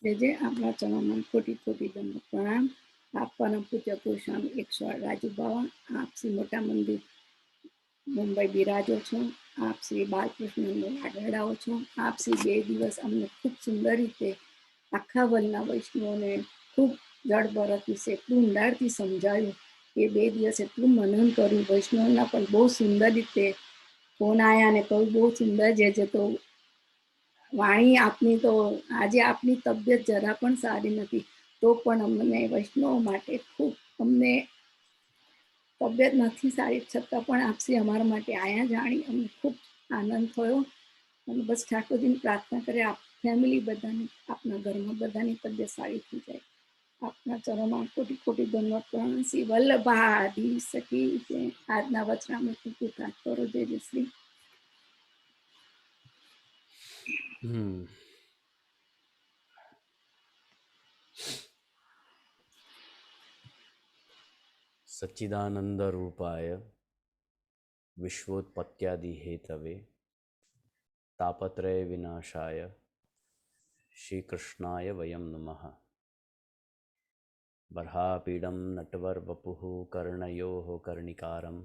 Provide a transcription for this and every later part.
જે જે આપણા ચરણોમાં કોટી કોટી દંડ પ્રણામ। આપ પરમ પૂજ્ય પુરુષોત્તમ 108 રાજુ બાવા, આપ શ્રી મોટા મંદિર મુંબઈ બિરાજો છો, આપ શ્રી બાલકૃષ્ણને આગળાવો છો, આપ શ્રી 2 દિવસ અમને ખૂબ સુંદર રીતે આખા વર્ગના વૈષ્ણવોને ખૂબ જળભરત વિશે એટલું ઊંડાણથી સમજાયું કે 2 દિવસ એટલું મનન કર્યું વૈષ્ણવના પણ બહુ સુંદર રીતે ફોન આવ્યા અને કહ્યું બહુ સુંદર જે તો વાણી આપની તો આજે આપની તબિયત જરા પણ સારી નથી તો પણ અમને વૈષ્ણવ માટે ખૂબ અમને તબિયત નથી સારી છતાં પણ આપસી અમારા માટે આયા જાણી અમને ખૂબ આનંદ થયો અને બસ ઠાકોરજીની પ્રાર્થના કરે આપ ફેમિલી બધાની આપના ઘરમાં બધાની તબિયત સારી થઈ જાય। આપના ચરણોમાં કોટી કોટી ધન્યવાદ પ્રણામ। શ્રી વલ્લભાદી સખી જય। આજના વચનામૃત પૂરા કરો જય જય શ્રી सच्चिदानंद रूपाय विश्वोत्पत्त्यादि हेतवे तापत्रय विनाशाय श्री कृष्णाय वयं नमः। बर्हापीडं नटवरवपुः कर्णयोः कर्णिकारं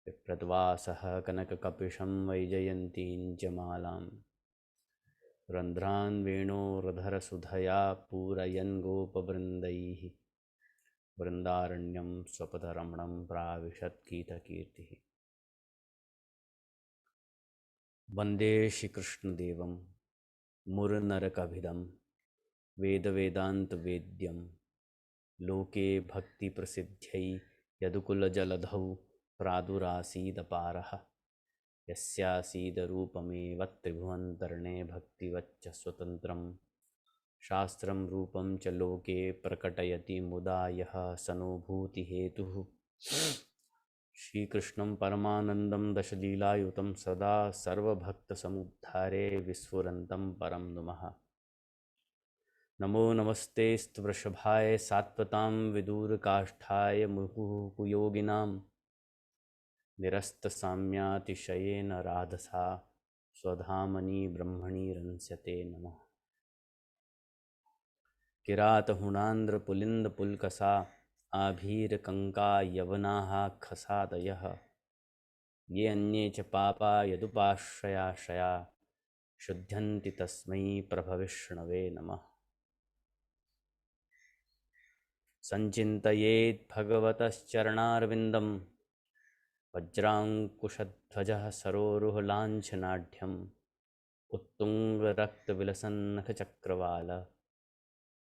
विप्रद्वासः कनककपिशं वैजयन्तीं च मालां रन्ध्रान् वेणोरधरसुधया पूरयन् गोपवृन्दैः वृन्दारण्यं स्वपदरमणं प्राविशत् गीतकीर्तिः। वन्दे श्रीकृष्णदेवं मुरनरकभिदं वेदवेदान्तवेद्यं लोके भक्तिप्रसिद्ध्यै यदुकुलजलधौ प्रादुरासीदपारः यस्यासीदरूपमेव त्रिभुवन्तर्णे भक्तिवच्च स्वतन्त्रं शास्त्रं रूपं च लोके प्रकटयति मुदा यः सनोभूतिहेतुः श्रीकृष्णं परमानन्दं दशलीलायुतं सदा सर्वभक्तसमुद्धारे विस्फुरन्तं परं नुमः। नमो नमस्तेऽस्त्वृषभाय सात्वतां विदूरकाष्ठाय मुहुः निरस्तसाम्यातिशयेन राधसा स्वधामनि ब्रह्मणि रंस्यते नमः। किरातहुणान्द्रपुलिन्दपुल्कसा आभीरकङ्का यवनाः खसादयः ये अन्ये च पापा यदुपाश्रयाश्रया शुध्यन्ति तस्मै प्रभविष्णवे नमः। सञ्चिन्तयेत् भगवतश्चरणारविन्दं वज्राङ्कुशध्वजः सरोरुहलाञ्छनाढ्यम् उत्तुङ्गरक्तविलसन्नखचक्रवाल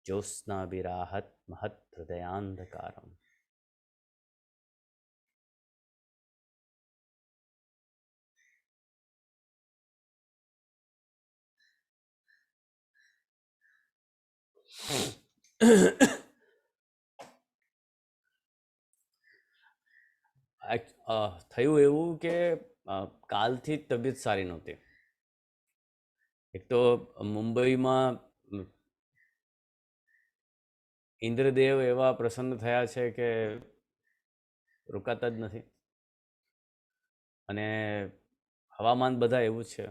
ज्योत्स्नाभिराहत् महत्हृदयान्धकारम्। થયું એવું કે કાલથી જ તબિયત સારી નહોતી। એક તો મુંબઈમાં ઇન્દ્રદેવ એવા પ્રસન્ન થયા છે કે રોકાતા જ નથી અને હવામાન બધા એવું જ છે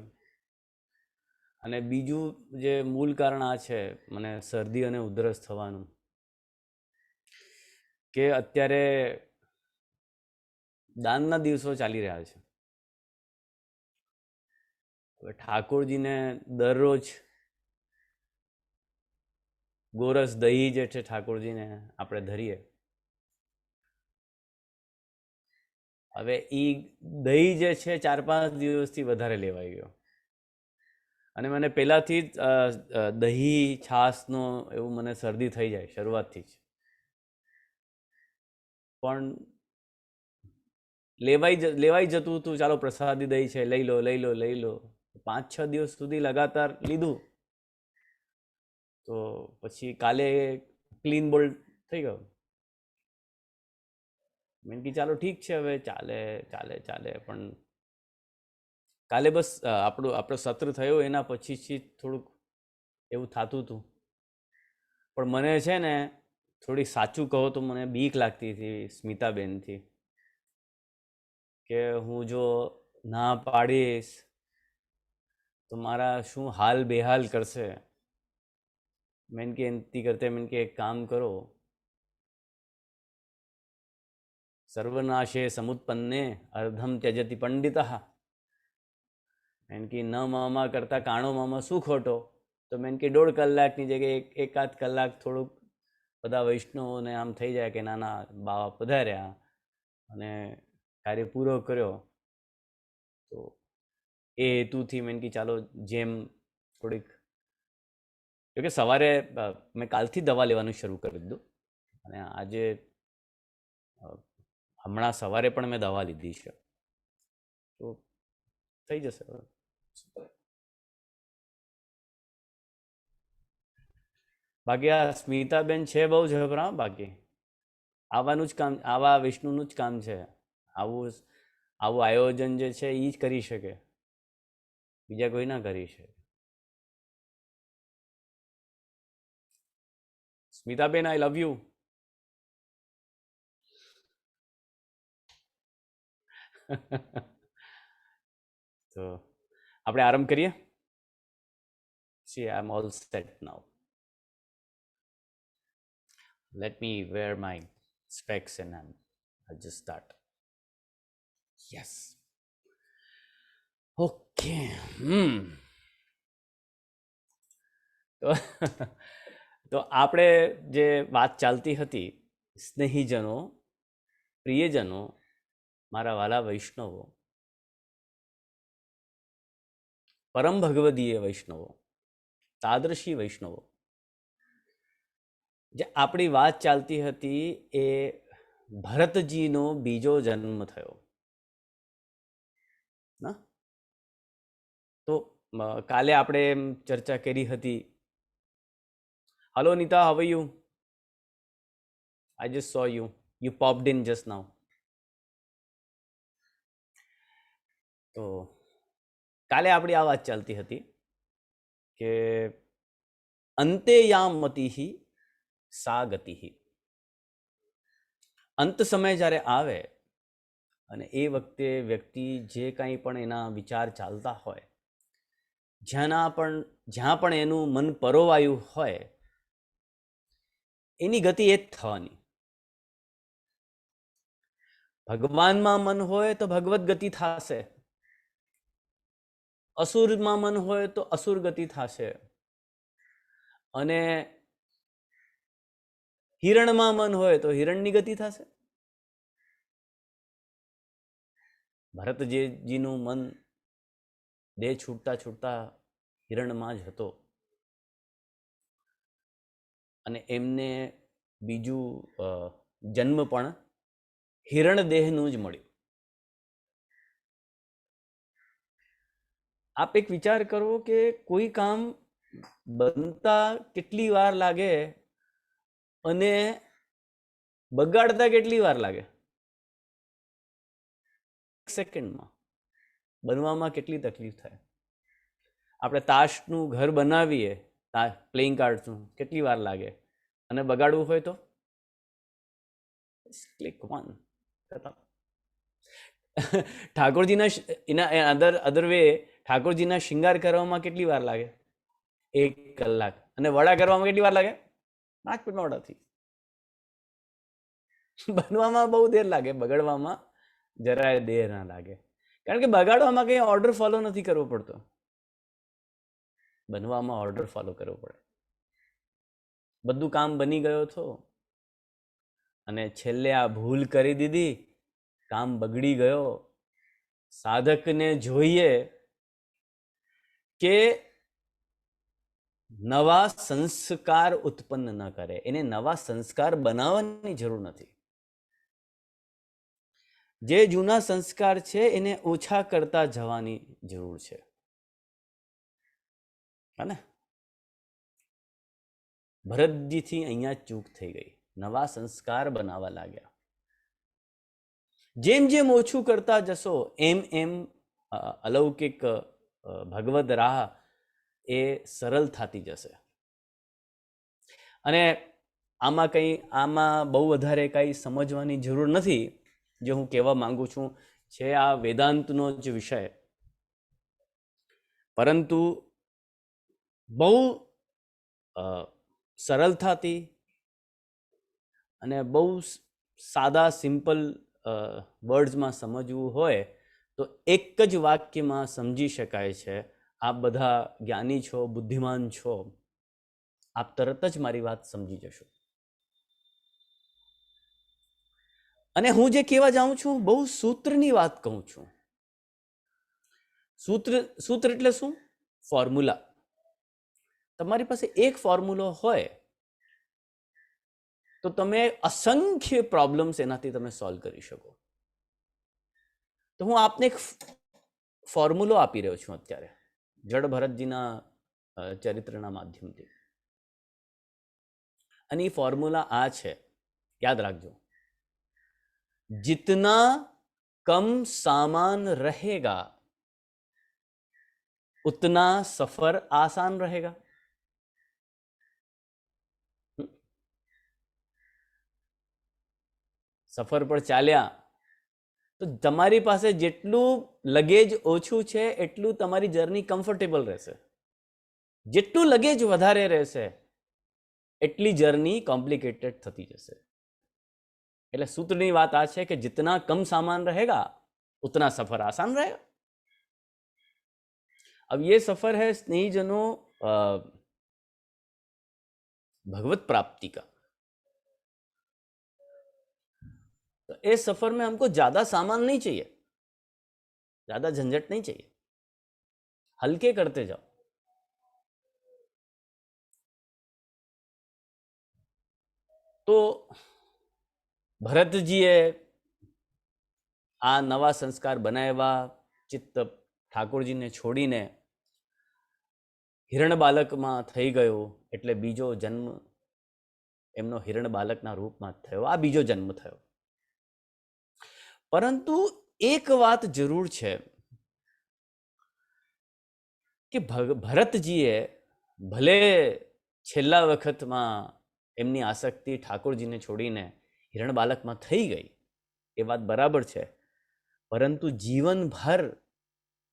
અને બીજું જે મૂળ કારણ આ છે મને શરદી અને ઉધરસ થવાનું કે અત્યારે દાનના દિવસો ચાલી રહ્યા છે। હવે ઠાકોરજીને દરરોજ ગોરસ દહીં જે છે ઠાકોરજીને આપણે ધરીએ, હવે એ દહીં જે છે 4-5 દિવસથી વધારે લેવાઈ ગયો અને મને પહેલાંથી જ દહીં છાશનો એવું મને શરદી થઈ જાય શરૂઆતથી જ, પણ લેવાઈ જતું હતું, ચાલો પ્રસાદી દહીં છે લઈ લો 5-6 દિવસ સુધી લગાતાર લીધું તો પછી કાલે ક્લીન બોલ્ડ થઈ ગયો। મેં કે ચાલો ઠીક છે હવે ચાલે પણ કાલે બસ આપણો સત્ર થયો એના પછીથી થોડુંક એવું થતું હતું, પણ મને છે ને થોડી સાચું કહો તો મને બીક લાગતી હતી સ્મિતાબેનથી કે હું જો ના પાડીશ તો મારા શું હાલ બેહાલ કરશે। મેન કે એનતી કરતે મેન કે એક કામ કરો, સર્વનાશે સમુત્પન્ને અર્ધમ ત્યજતિ પંડિતઃ. મેન કે ન મામા કરતા કાણો મામા શું ખોટો. તો મેન કે 1.5 કલાકની જગ્યાએ એકાદ કલાક થોડુંક બધા વૈષ્ણવોને આમ થઈ જાય કે નાના બાવા પધાર્યા અને કાર્ય પૂરો કર્યો. તો એ હેતુથી મેન કે ચાલો જેમ થોડીક, કે સવારે મેં કાલથી દવા લેવાનું શરૂ કરી દીધું અને આજે હમણાં સવારે પણ મેં દવા લીધી છે, તો થઈ જશે. બાકી આ સ્મિતાબેન છે બહુ જબરા. બાકી આવવાનું જ કામ, આવા વિષ્ણુનું જ કામ છે. આવું આવું આયોજન જે છે એ જ કરી શકે, બીજા કોઈ ના કરી શકે. સ્મિતાબેન, આઈ લવ યુ. તો આપણે આરંભ કરીએ. See, I'm all set now. Let me wear my specs and I'll just start. Yes. Okay. તો આપણે જે વાત ચાલતી હતી, સ્નેહીજનો, પ્રિયજનો, મારા વાલા વૈષ્ણવો, પરમ ભગવદીય વૈષ્ણવો, તાદર્શી વૈષ્ણવો, જે આપણી વાત ચાલતી હતી એ ભરતજીનો બીજો જન્મ થયો ના. તો કાલે આપણે એમ ચર્ચા કરી હતી. Hello Nita, how are you? I just saw you. You popped in just now. તો કાલે આપણી આ વાત ચાલતી હતી કે અંતે યામ મતિહિ સા ગતિહિ. અંત સમય જ્યારે આવે અને એ વખતે વ્યક્તિ જે કાંઈ પણ એના વિચાર ચાલતા હોય, જ્યાં પણ એનું મન પરોવાયું હોય, એની ગતિ એ જ થવાની. ભગવાનમાં મન હોય તો ભગવત ગતિ થશે, અસુરમાં મન હોય તો અસુર ગતિ થશે, અને હિરણમાં મન હોય તો હિરણની ગતિ થશે. ભરતજીનું મન દેહ છૂટતા છૂટતા હિરણમાં જ હતો અને એમને બીજું જન્મ પણ હિરણ દેહનું જ મળ્યું. આપ એક વિચાર કરો કે કોઈ કામ બનતા કેટલી વાર લાગે અને બગાડતા કેટલી વાર લાગે. સેકન્ડમાં બનવામાં કેટલી તકલીફ થાય. આપણે તાશનું ઘર બનાવીએ, પ્લેઇંગ કાર્ડ્સનું, કેટલી વાર લાગે, અને બગાડવું હોય તો ક્લિક વન. ઠાકોરજીના એના અધર વે ઠાકોરજીના શિંગાર કરવામાં કેટલી વાર લાગે? 1 કલાક. અને વડા કરવામાં કેટલી વાર લાગે? 5 મિનિટ વડાથી. બનવામાં બહુ દેર લાગે, બગડવામાં જરાય દેર ના લાગે. કારણ કે બગાડવામાં કંઈ ઓર્ડર ફોલો નથી કરવો પડતો, બનવામાં ઓર્ડર ફોલો કરવો પડે. બધું કામ બની ગયો હતો અને છેલ્લે આ ભૂલ કરી દીધી, કામ બગડી ગયો. સાધકને જોઈએ કે નવા સંસ્કાર ઉત્પન્ન ન કરે, એને નવા સંસ્કાર બનાવવાની જરૂર નથી. જે જૂના સંસ્કાર છે એને ઓછા કરતા જવાની જરૂર છે. ને ભરતજીથી અહીંયા ચૂક થઈ ગઈ, નવા સંસ્કાર બનાવવા લાગ્યા. જેમ જેમ ઓછું કરતા જશો એમ એમ અલૌકિક ભગવદ રાહ એ સરળ થતી જશે. અને આમાં બહુ વધારે કંઈ સમજવાની જરૂર નથી. જે હું કહેવા માંગુ છું છે આ વેદાંતનો જ વિષય, પરંતુ બહુ સરળતાથી અને બહુ સાદા સિમ્પલ વર્ડ્સમાં સમજવું હોય તો એક જ વાક્યમાં સમજી શકાય છે. આપ બધા જ્ઞાની છો, બુદ્ધિમાન છો, આપ તરત જ મારી વાત સમજી જશો. અને હું જે કહેવા જાઉં છું બહુ સૂત્રની વાત કહું છું. સૂત્ર એટલે શું? ફોર્મ્યુલા. તમારી પાસે એક ફોર્મ્યુલો હોય તો તમે અસંખ્ય પ્રોબ્લેમ્સ એનાથી તમે સોલ્વ કરી શકો. તો હું આપને એક ફોર્મ્યુલો આપી રહ્યો છું અત્યારે જડ ભરતજીના ચરિત્રના માધ્યમથી. અને એ ફોર્મ્યુલા આ છે, યાદ રાખજો. जितना कम सामान रहेगा उतना सफर आसान रहेगा. સફર પર ચાલ્યા તો તમારી પાસે જેટલું લગેજ ઓછું છે એટલું તમારી જર્ની કમ્ફર્ટેબલ રહેશે. જેટલું લગેજ વધારે રહેશે એટલી જર્ની કોમ્પ્લિકેટેડ થતી જશે. એટલે સૂત્રની વાત આ છે કે जितना कम सामान रहेगा उतना सफर आसान रहेगा. अब ये सफर है स्नेहीजनों भगवत प्राप्ति का. तो इस सफर में हमको ज्यादा सामान नहीं चाहिए, ज्यादा झंझट नहीं चाहिए, हल्के करते जाओ. तो ભરતજીએ આ નવા સંસ્કાર બનાવ્યા, ચિત્ત ઠાકોરજીને છોડીને હિરણ બાલકમાં થઈ ગયો, એટલે બીજો જન્મ એમનો હિરણ બાલકના રૂપમાં થયો. આ બીજો જન્મ થયો. પરંતુ એક વાત જરૂર છે કે ભરતજીએ ભલે છેલ્લા વખતમાં એમની આસક્તિ ઠાકોરજીને છોડીને હિરણ બાલકમાં થઈ ગઈ, એ વાત બરાબર છે, પરંતુ જીવનભર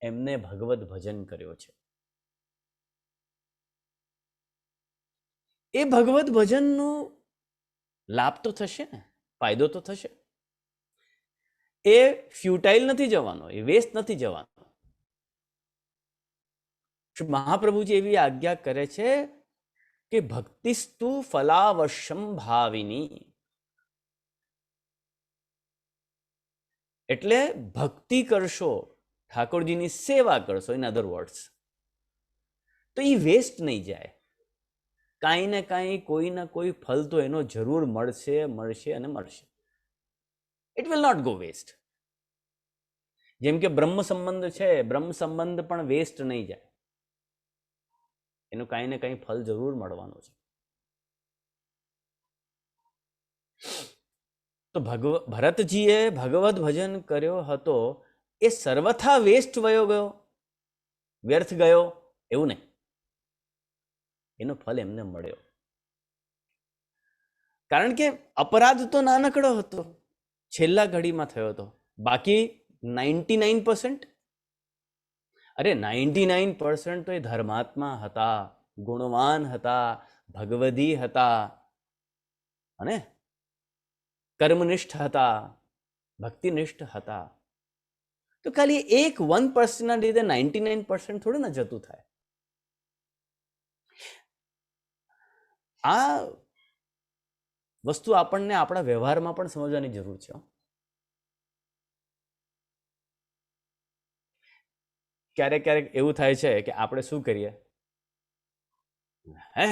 એમને ભગવત ભજન કર્યો છે. એ ભગવત ભજનનો લાભ તો થશે ને, ફાયદો તો થશે. એ ફ્યુટાઇલ નથી જવાનો, એ વેસ્ટ નથી જવાનો. મહાપ્રભુજી એવી આજ્ઞા કરે છે કે ભક્તિસ્તુ ફલાવશમ ભાવિની. એટલે ભક્તિ કરશો, ઠાકોરજીની સેવા કરશો, ઇન અધર વર્ડ્સ, તો એ વેસ્ટ નહીં જાય. કાંઈ ને કાંઈ, કોઈ ના કોઈ ફલ તો એનો જરૂર મળશે, મળશે અને મળશે. It will not go waste. જેમ કે બ્રહ્મ સંબંધ છે, બ્રહ્મ સંબંધ પણ વેસ્ટ નહીં જાય, એનું કાંઈ ને કાંઈ ફલ જરૂર મળવાનું છે. તો ભરતજીએ ભગવત ભજન કર્યો હતો, એ સર્વથા વેસ્ટ વયો ગયો, વ્યર્થ ગયો એવું નહીં. એનો ફલ એમને મળ્યો. કારણ કે અપરાધ તો નાનકડો હતો, છેલ્લા ઘડીમાં થયો હતો. બાકી 99%, અરે 99% તો એ ધર્માત્મા હતા, ગુણવાન હતા, ભગવદી હતા, અને કર્મનિષ્ઠ હતા, ભક્તિનિષ્ઠ હતા. તો ખાલી એક 1% ના લીધે 99% થોડું ના જતું થાય. આ વસ્તુ આપણને આપણા વ્યવહારમાં પણ સમજવાની જરૂર છે. ક્યારેક ક્યારેક એવું થાય છે કે આપણે શું કરીએ, હે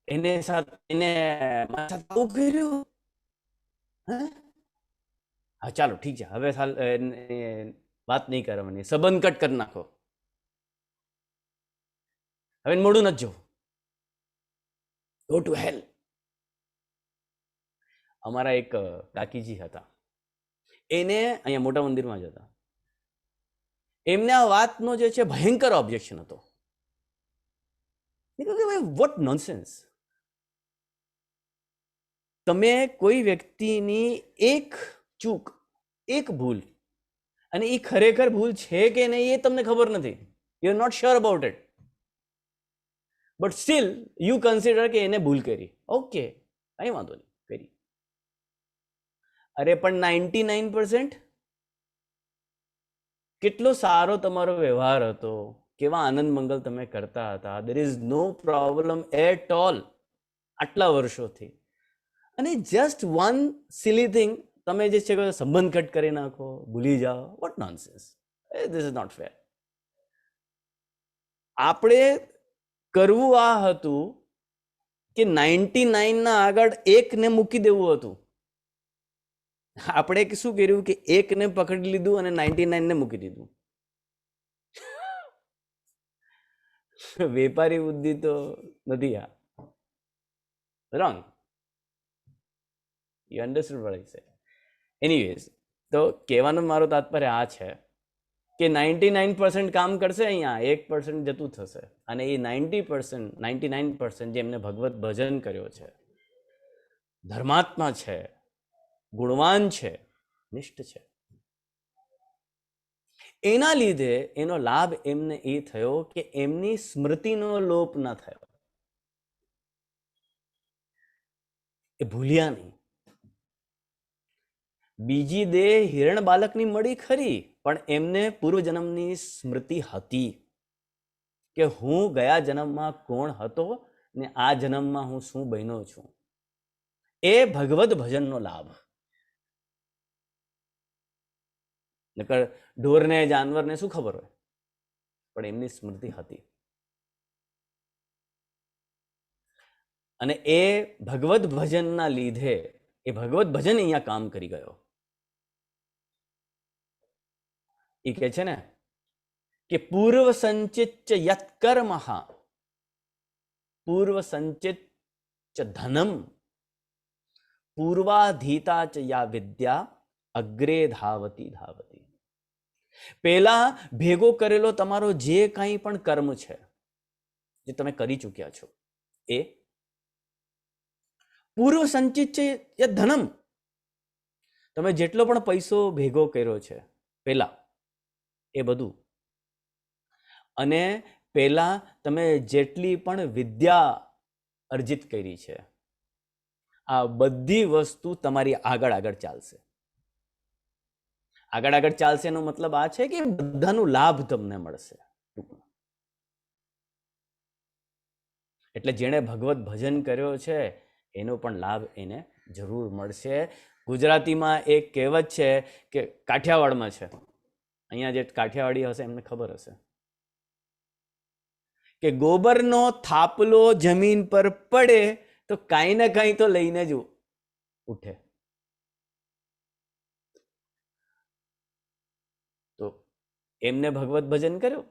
એને આવું કર્યું, હા ચાલો ઠીક છે, હવે વાત નહીં કરવાની, સંબંધ કટ કરી નાખો, હવે મોડું નથી જોવું, ગો ટુ હેલ. અમારા એક કાકીજી હતા, એને અહીંયા મોટા મંદિરમાં જ હતા. એમને આ વાતનો જે છે ભયંકર ઓબ્જેક્શન હતો. What nonsense. તમે કોઈ વ્યક્તિની એક ચૂક, એક ભૂલ, અને એ ખરેખર ભૂલ છે કે નહીં એ તમને ખબર નથી, you are not sure about it, but still you consider કે એને ભૂલ કરી, ઓકે કંઈ વાંધો નહીં કરી. અરે પણ 99% કેટલો સારો તમારો વ્યવહાર હતો, કેવા આનંદ મંગલ તમે કરતા હતા, there is no problem at all આટલા વર્ષોથી. અને જસ્ટ વન સિલી થિંગ તમે જે છે સંબંધ કટ કરી નાખો, ભૂલી જાઓ, what nonsense, this is not fair. આપણે કરવું આ હતું કે 99 ના આગળ એકને મૂકી દેવું હતું. આપણે શું કર્યું કે એકને પકડી લીધું અને 99 ને મૂકી દીધું. વેપારી બુદ્ધિ તો નથી આ. Wrong. You understood what I સે. એનીવેઝ, તો કહેવાનો મારો તાત્પર્ય આ છે કે 99% કામ કરશે, અહીંયા 1% જતું થશે. અને એ 99% જેમને ભગવત ભજન કર્યો છે, ધર્માત્મા છે, ગુણવાન છે, નિષ્ઠ છે, એના લીધે એનો લાભ એમને એ થયો કે એમની સ્મૃતિનો લોપ ન થયો, એ ભૂલ્યા નહીં. બીજી દેહ હિરણ બાલકની મળી ખરી, પણ એમને પૂર્વજન્મની સ્મૃતિ હતી કે હું ગયા જન્મમાં કોણ હતો ને આ જન્મમાં હું શું બન્યો છું. એ ભગવદ ભજનનો લાભ. નકર ઢોરને જાનવરને શું ખબર હોય, પણ એમની સ્મૃતિ હતી. અને એ ભગવદ ભજનના લીધે એ ભગવદ ભજન અહીંયા કામ કરી ગયો. એ કે છે ને કે પૂર્વ સંચિત યત્કર્મ, પૂર્વ સંચિત ધનમ, પૂર્વાધીતા ચ યા વિદ્યા, અગ્રે ધાવતી ધાવતી. પેલા ભેગો કરેલો તમારો જે કંઈ પણ કર્મ છે, જે તમે કરી ચૂક્યા છો, એ પૂર્વ સંચિત છે યત ધનમ. તમે જેટલો પણ પૈસો ભેગો કર્યો છે પેલા, એ બધું, અને પેલા તમે જેટલી પણ વિદ્યા અર્જિત કરી છે, આ બધી વસ્તુ તમારી આગળ આગળ ચાલશે. આગળ આગળ ચાલશે એનો મતલબ આ છે કે બધાનો લાભ તમને મળશે. એટલે જેણે ભગવત ભજન કર્યો છે એનો પણ લાભ એને જરૂર મળશે. ગુજરાતીમાં એક કહેવત છે કે કાઠિયાવાડમાં છે, અહીંયા જે કાઠિયાવાડી હશે એમને ખબર હશે કે ગોબરનો થાપલો જમીન પર પડે તો કાંઈ ને કાંઈ તો લઈને જ ઉઠે. તો એમને ભગવત ભજન કર્યું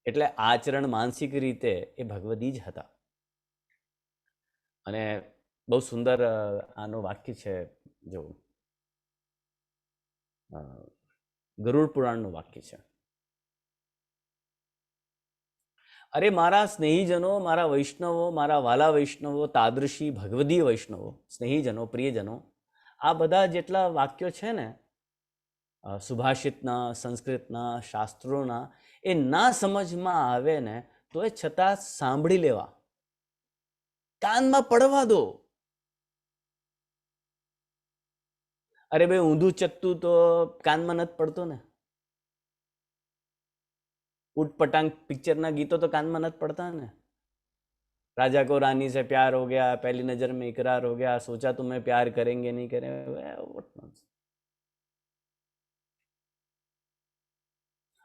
એટલે આચરણ માનસિક રીતે એ ભગવદી જ હતા. અને બહુ સુંદર આનું વાક્ય છે, જો ગરુડ પુરાણનું વાક્ય છે. અરે મારા સ્નેહીજનો, મારા વૈષ્ણવો, મારા વાલા વૈષ્ણવો, તાદૃશી ભગવદી વૈષ્ણવો, સ્નેહીજનો, પ્રિયજનો, આ બધા જેટલા વાક્યો છે ને સુભાષિતના, સંસ્કૃતના, શાસ્ત્રોના, એ ના સમજમાં આવે ને તો એ છતાં સાંભળી લેવા, કાનમાં પડવા દો. અરે ભાઈ ઊંધું ચત્તું તો કાનમાં નથી પડતો ને, ઉટપટાંગ પિક્ચરના ગીતો તો કાનમાં નથી પડતા ને. राजा को रानी से प्यार हो गया, पहली नजर में इकरार हो गया, सोचा तुम्हें प्यार करेंगे नहीं करेंगे.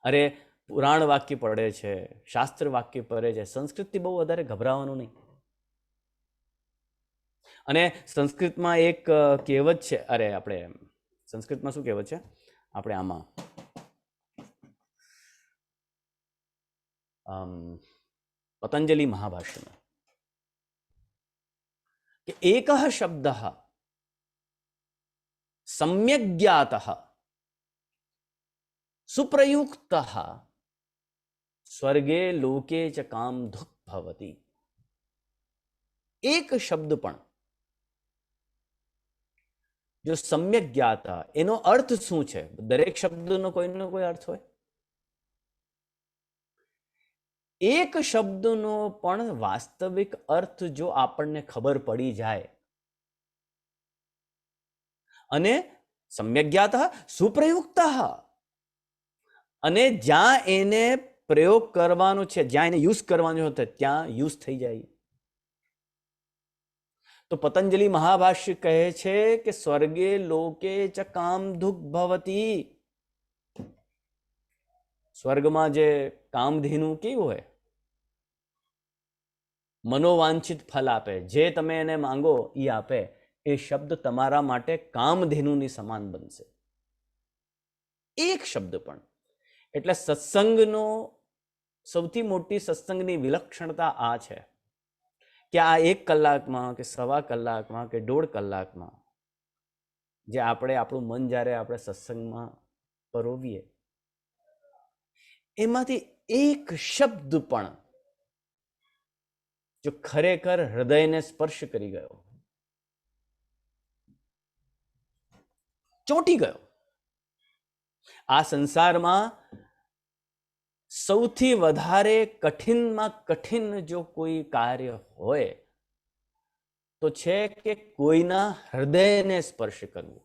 અરે પુરાણ વાક્ય પડે છે, શાસ્ત્ર વાક્ય પડે છે, સંસ્કૃતથી બહુ વધારે ગભરાવાનું નહીં. અને સંસ્કૃતમાં એક કહેવત છે, અરે આપણે સંસ્કૃતમાં શું કહેવત છે, આપણે આમાં પતંજલિ મહાભાષ્યમાં કે એક શબ્દ સમ્યક જ્ઞાત સુપ્રયુક્ત સ્વર્ગે લોકે ચ કામ ધુક ભવતી. એક શબ્દ પણ જો સમ્યક જ્ઞાત, એનો અર્થ શું છે? દરેક શબ્દનો કોઈનો કોઈ અર્થ હોય. એક શબ્દનો પણ વાસ્તવિક અર્થ જો આપણને ખબર પડી જાય અને સમ્યક જ્ઞાતઃ સુપ્રયુક્તઃ, અને જ્યાં એને પ્રયોગ કરવાનો છે, જ્યાં એને યુઝ કરવાનો હતો ત્યાં યુઝ થઈ જાય. તો પતંજલિ મહાભાષ્ય કહે છે કે સ્વર્ગે લોકે ચ કામધુક ભવતી. સ્વર્ગમાં જે કામધેનુ કેવું હોય, મનોવાંછિત ફલ આપે, જે તમે એને માંગો એ આપે. એ શબ્દ તમારા માટે કામધેનુની સમાન બનશે, એક શબ્દ પણ. એટલે સત્સંગનો સૌથી મોટી સત્સંગની વિલક્ષણતા આ છે કે આ 1 કલાકમાં કે 1.25 કલાકમાં કે 1.5 કલાકમાં જે આપણે આપણું મન જ્યારે આપણે સત્સંગમાં પરોવીએ, એમાંથી એક શબ્દ પણ જો ખરેખર હૃદયને સ્પર્શ કરી ગયો, ચોંટી ગયો. આ સંસારમાં સૌથી વધારે કઠિનમાં કઠિન જો કોઈ કાર્ય હોય તો છે કે કોઈના હૃદયને સ્પર્શ કરવું.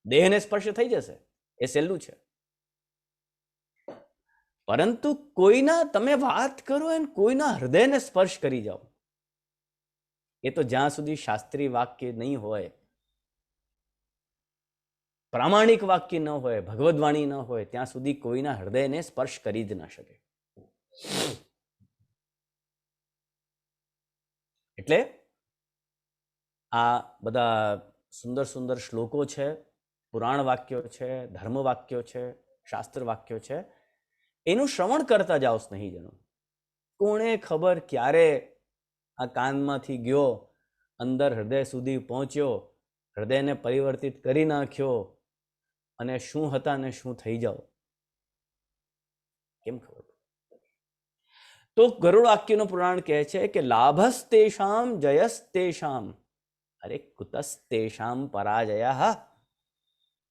દેહને સ્પર્શ થઈ જશે, એ સહેલું છે, પરંતુ કોઈના તમે વાત કરો અને કોઈના હૃદયને સ્પર્શ કરી જાઓ, એ તો જ્યાં સુધી શાસ્ત્રીય વાક્ય નહીં હોય, પ્રામાણિક વાક્ય ન હોય, ભગવદ્વાણી ન હોય, ત્યાં સુધી કોઈના હૃદયને સ્પર્શ કરી જ ન શકે. એટલે આ બધા સુંદર સુંદર શ્લોકો છે, પુરાણ વાક્યો છે, ધર્મ વાક્યો છે, શાસ્ત્ર વાક્યો છે, એનું શ્રવણ કરતા જાઓ સ્નેહીજનો. કોણે ખબર ક્યારે આ કાનમાંથી ગયો, અંદર હૃદય સુધી પહોંચ્યો, હૃદયને પરિવર્તિત કરી નાખ્યો, અને શું હતા ને શું થઈ જાઓ, કેમ ખબર? તો ગરુડ વાક્યનો પુરાણ કહે છે કે લાભસ્તેષામ જયસ્તેષામ, અરે કુતસ્તેષામ પરાજયઃ,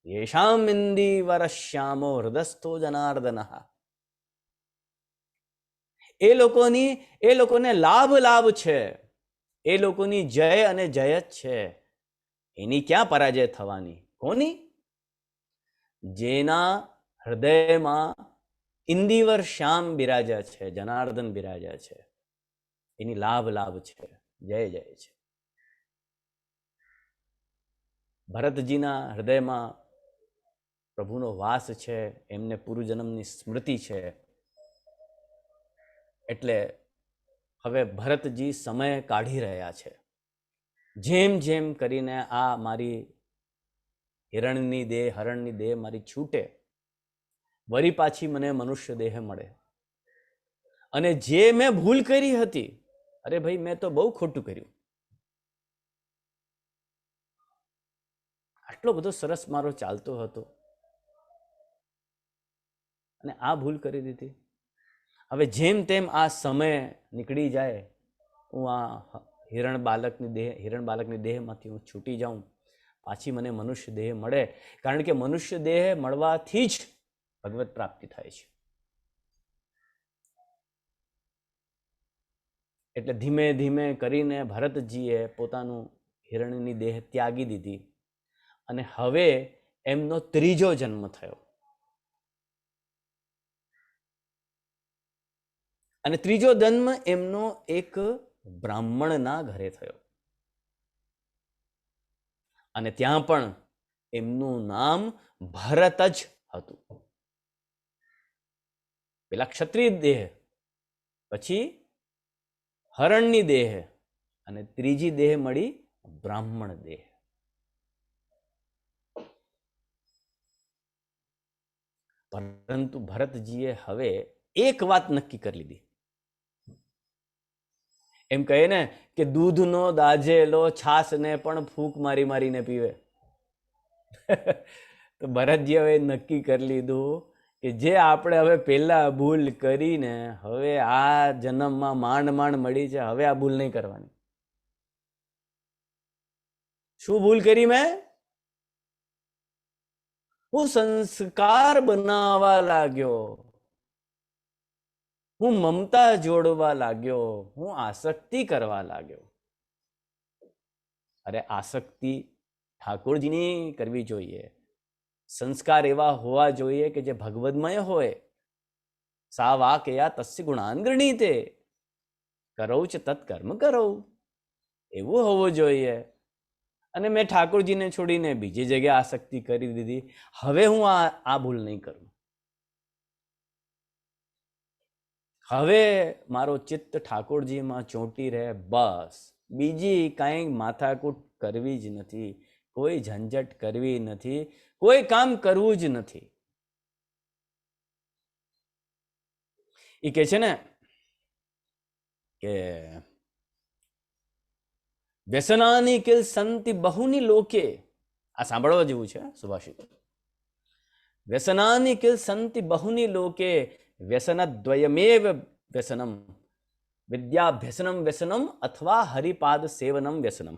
યેષામ ઇન્દીવરશ્યામો હૃદસ્થો જનાર્દનઃ. એ લોકોને લાભ છે, એ લોકોની જય અને જય જ છે. એની ક્યાં પરાજય થવાની? કોની? જેના હૃદયમાં ઇન્દિવર શ્યામ બિરાજ્યા છે, જનાર્દન બિરાજ્યા છે, એની લાભ છે, જય જય છે. ભરતજીના હૃદયમાં પ્રભુનો વાસ છે, એમને પૂર્વજન્મની સ્મૃતિ છે. એટલે હવે ભરતજી સમય કાઢી રહ્યા છે, જેમ જેમ કરીને આ મારી હરણની દેહ મારી છૂટે, વળી પાછી મને મનુષ્ય દેહ મળે. અને જે મેં ભૂલ કરી હતી, અરે ભાઈ મેં તો બહુ ખોટું કર્યું, આટલો બધો સરસ મારો ચાલતો હતો અને આ ભૂલ કરી દીધી. હવે જેમ તેમ આ સમય નીકળી જાય, હું આ હિરણ બાલકની દેહમાંથી હું છૂટી જાઉં, પાછી મને મનુષ્ય દેહ મળે. કારણ કે મનુષ્ય દેહ મળવાથી જ ભગવત પ્રાપ્તિ થાય છે. એટલે ધીમે ધીમે કરીને ભરતજીએ પોતાનું હિરણની દેહ ત્યાગી દીધી અને હવે એમનો 3જો જન્મ થયો. અને 3જો જન્મ એમનો એક બ્રાહ્મણના ઘરે થયો. અને ત્યાં પણ એમનું નામ ભરત જ હતું. પેલા ક્ષત્રિય દેહ, પછી હરણની દેહ, અને 3જી દેહ મળી બ્રાહ્મણ દેહ. પરંતુ ભરતજીએ હવે એક વાત નક્કી કરી લીધી. એમ કહે ને કે દૂધનો દાજેલો છાસને પણ ફૂંક મારી મારીને પીવે. તો ભરતજી હવે નક્કી કરી લીધું કે જે આપણે હવે પહેલા ભૂલ કરીને હવે આ જન્મમાં માંડ મળી છે, હવે આ ભૂલ નહીં કરવાની. શું ભૂલ કરી મેં? હું સંસ્કાર બનાવવા લાગ્યો. હું મમતા જોડવા લાગ્યો, હું આસક્તિ કરવા લાગ્યો. અરે આસક્તિ ઠાકોરજીની કરવી જોઈએ. સંસ્કાર એવા હોવા જોઈએ કે જે ભગવદમય હોય. સા વાકયા તસ્ય ગુણાન ગૃણીતે કરો ચ તત્કર્મ કરો, એવું હોવું જોઈએ. અને મેં ઠાકોરજીને છોડીને બીજી જગ્યાએ આસક્તિ કરી દીધી. હવે હું આ ભૂલ નહીં કરું. હવે મારો ચિત્ત ઠાકોરજીમાં ચોંટી રહે, બસ. બીજી કાંઈ માથાકૂટ કરવી જ નથી, કોઈ ઝંઝટ કરવી નથી, કોઈ કામ કરવું જ નથી. એ કે છે ને કે વ્યસનાની કિલ સંતિ બહુની લોકે. આ સાંભળવા જેવું છે સુભાષિત. વ્યસનાની કિલ સંતિ બહુની લોકે વ્યસનદ્વયમેવ વ્યસનમ વિદ્યાભ્યસનમ વ્યસનમ અથવા હરિપાદ સેવનમ વ્યસનમ.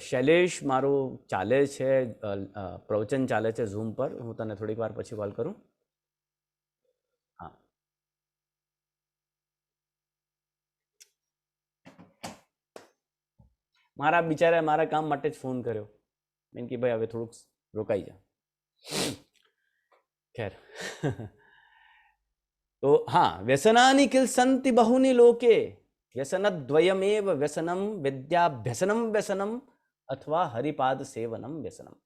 શૈલેષ મારું ચાલે છે, પ્રવચન ચાલે છે ઝૂમ પર. હું તને થોડીક વાર પછી કોલ કરું. હા, મારા બિચારા મારા કામ માટે જ ફોન કર્યો. મેં કે ભાઈ હવે થોડુંક રોકાઈ જા. ખેર તો હા, વ્યસનાની કિલ સંતિ બહુની લોકે વ્યસનદ્વયમેવ વ્યસનમ વિદ્યાભ્યસનમ વ્યસનમ અથવા હરિપાદ સેવનમ વ્યસનમ.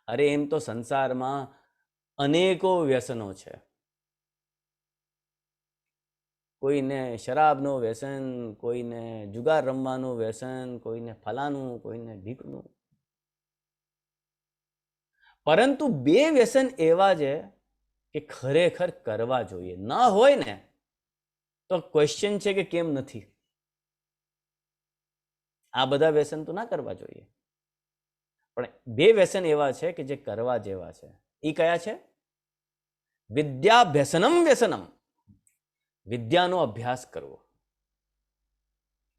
અરે એમ તો સંસારમાં અનેકો વ્યસનો છે. કોઈને શરાબનું વ્યસન, કોઈને જુગાર રમવાનું વ્યસન, કોઈને ફલાનું, કોઈને ઢીકનું. પરંતુ બે વ્યસન એવા છે કે ખરેખર કરવા જોઈએ. ના હોય ને તો ક્વેશ્ચન છે કે કેમ નથી. આ બધા વ્યસન તો ના કરવા જોઈએ, પણ બે વ્યસન એવા છે કે જે કરવા જેવા છે. એ કયા છે? વિદ્યાભ્યસનમ વ્યસનમ, વિદ્યાનો અભ્યાસ કરવો,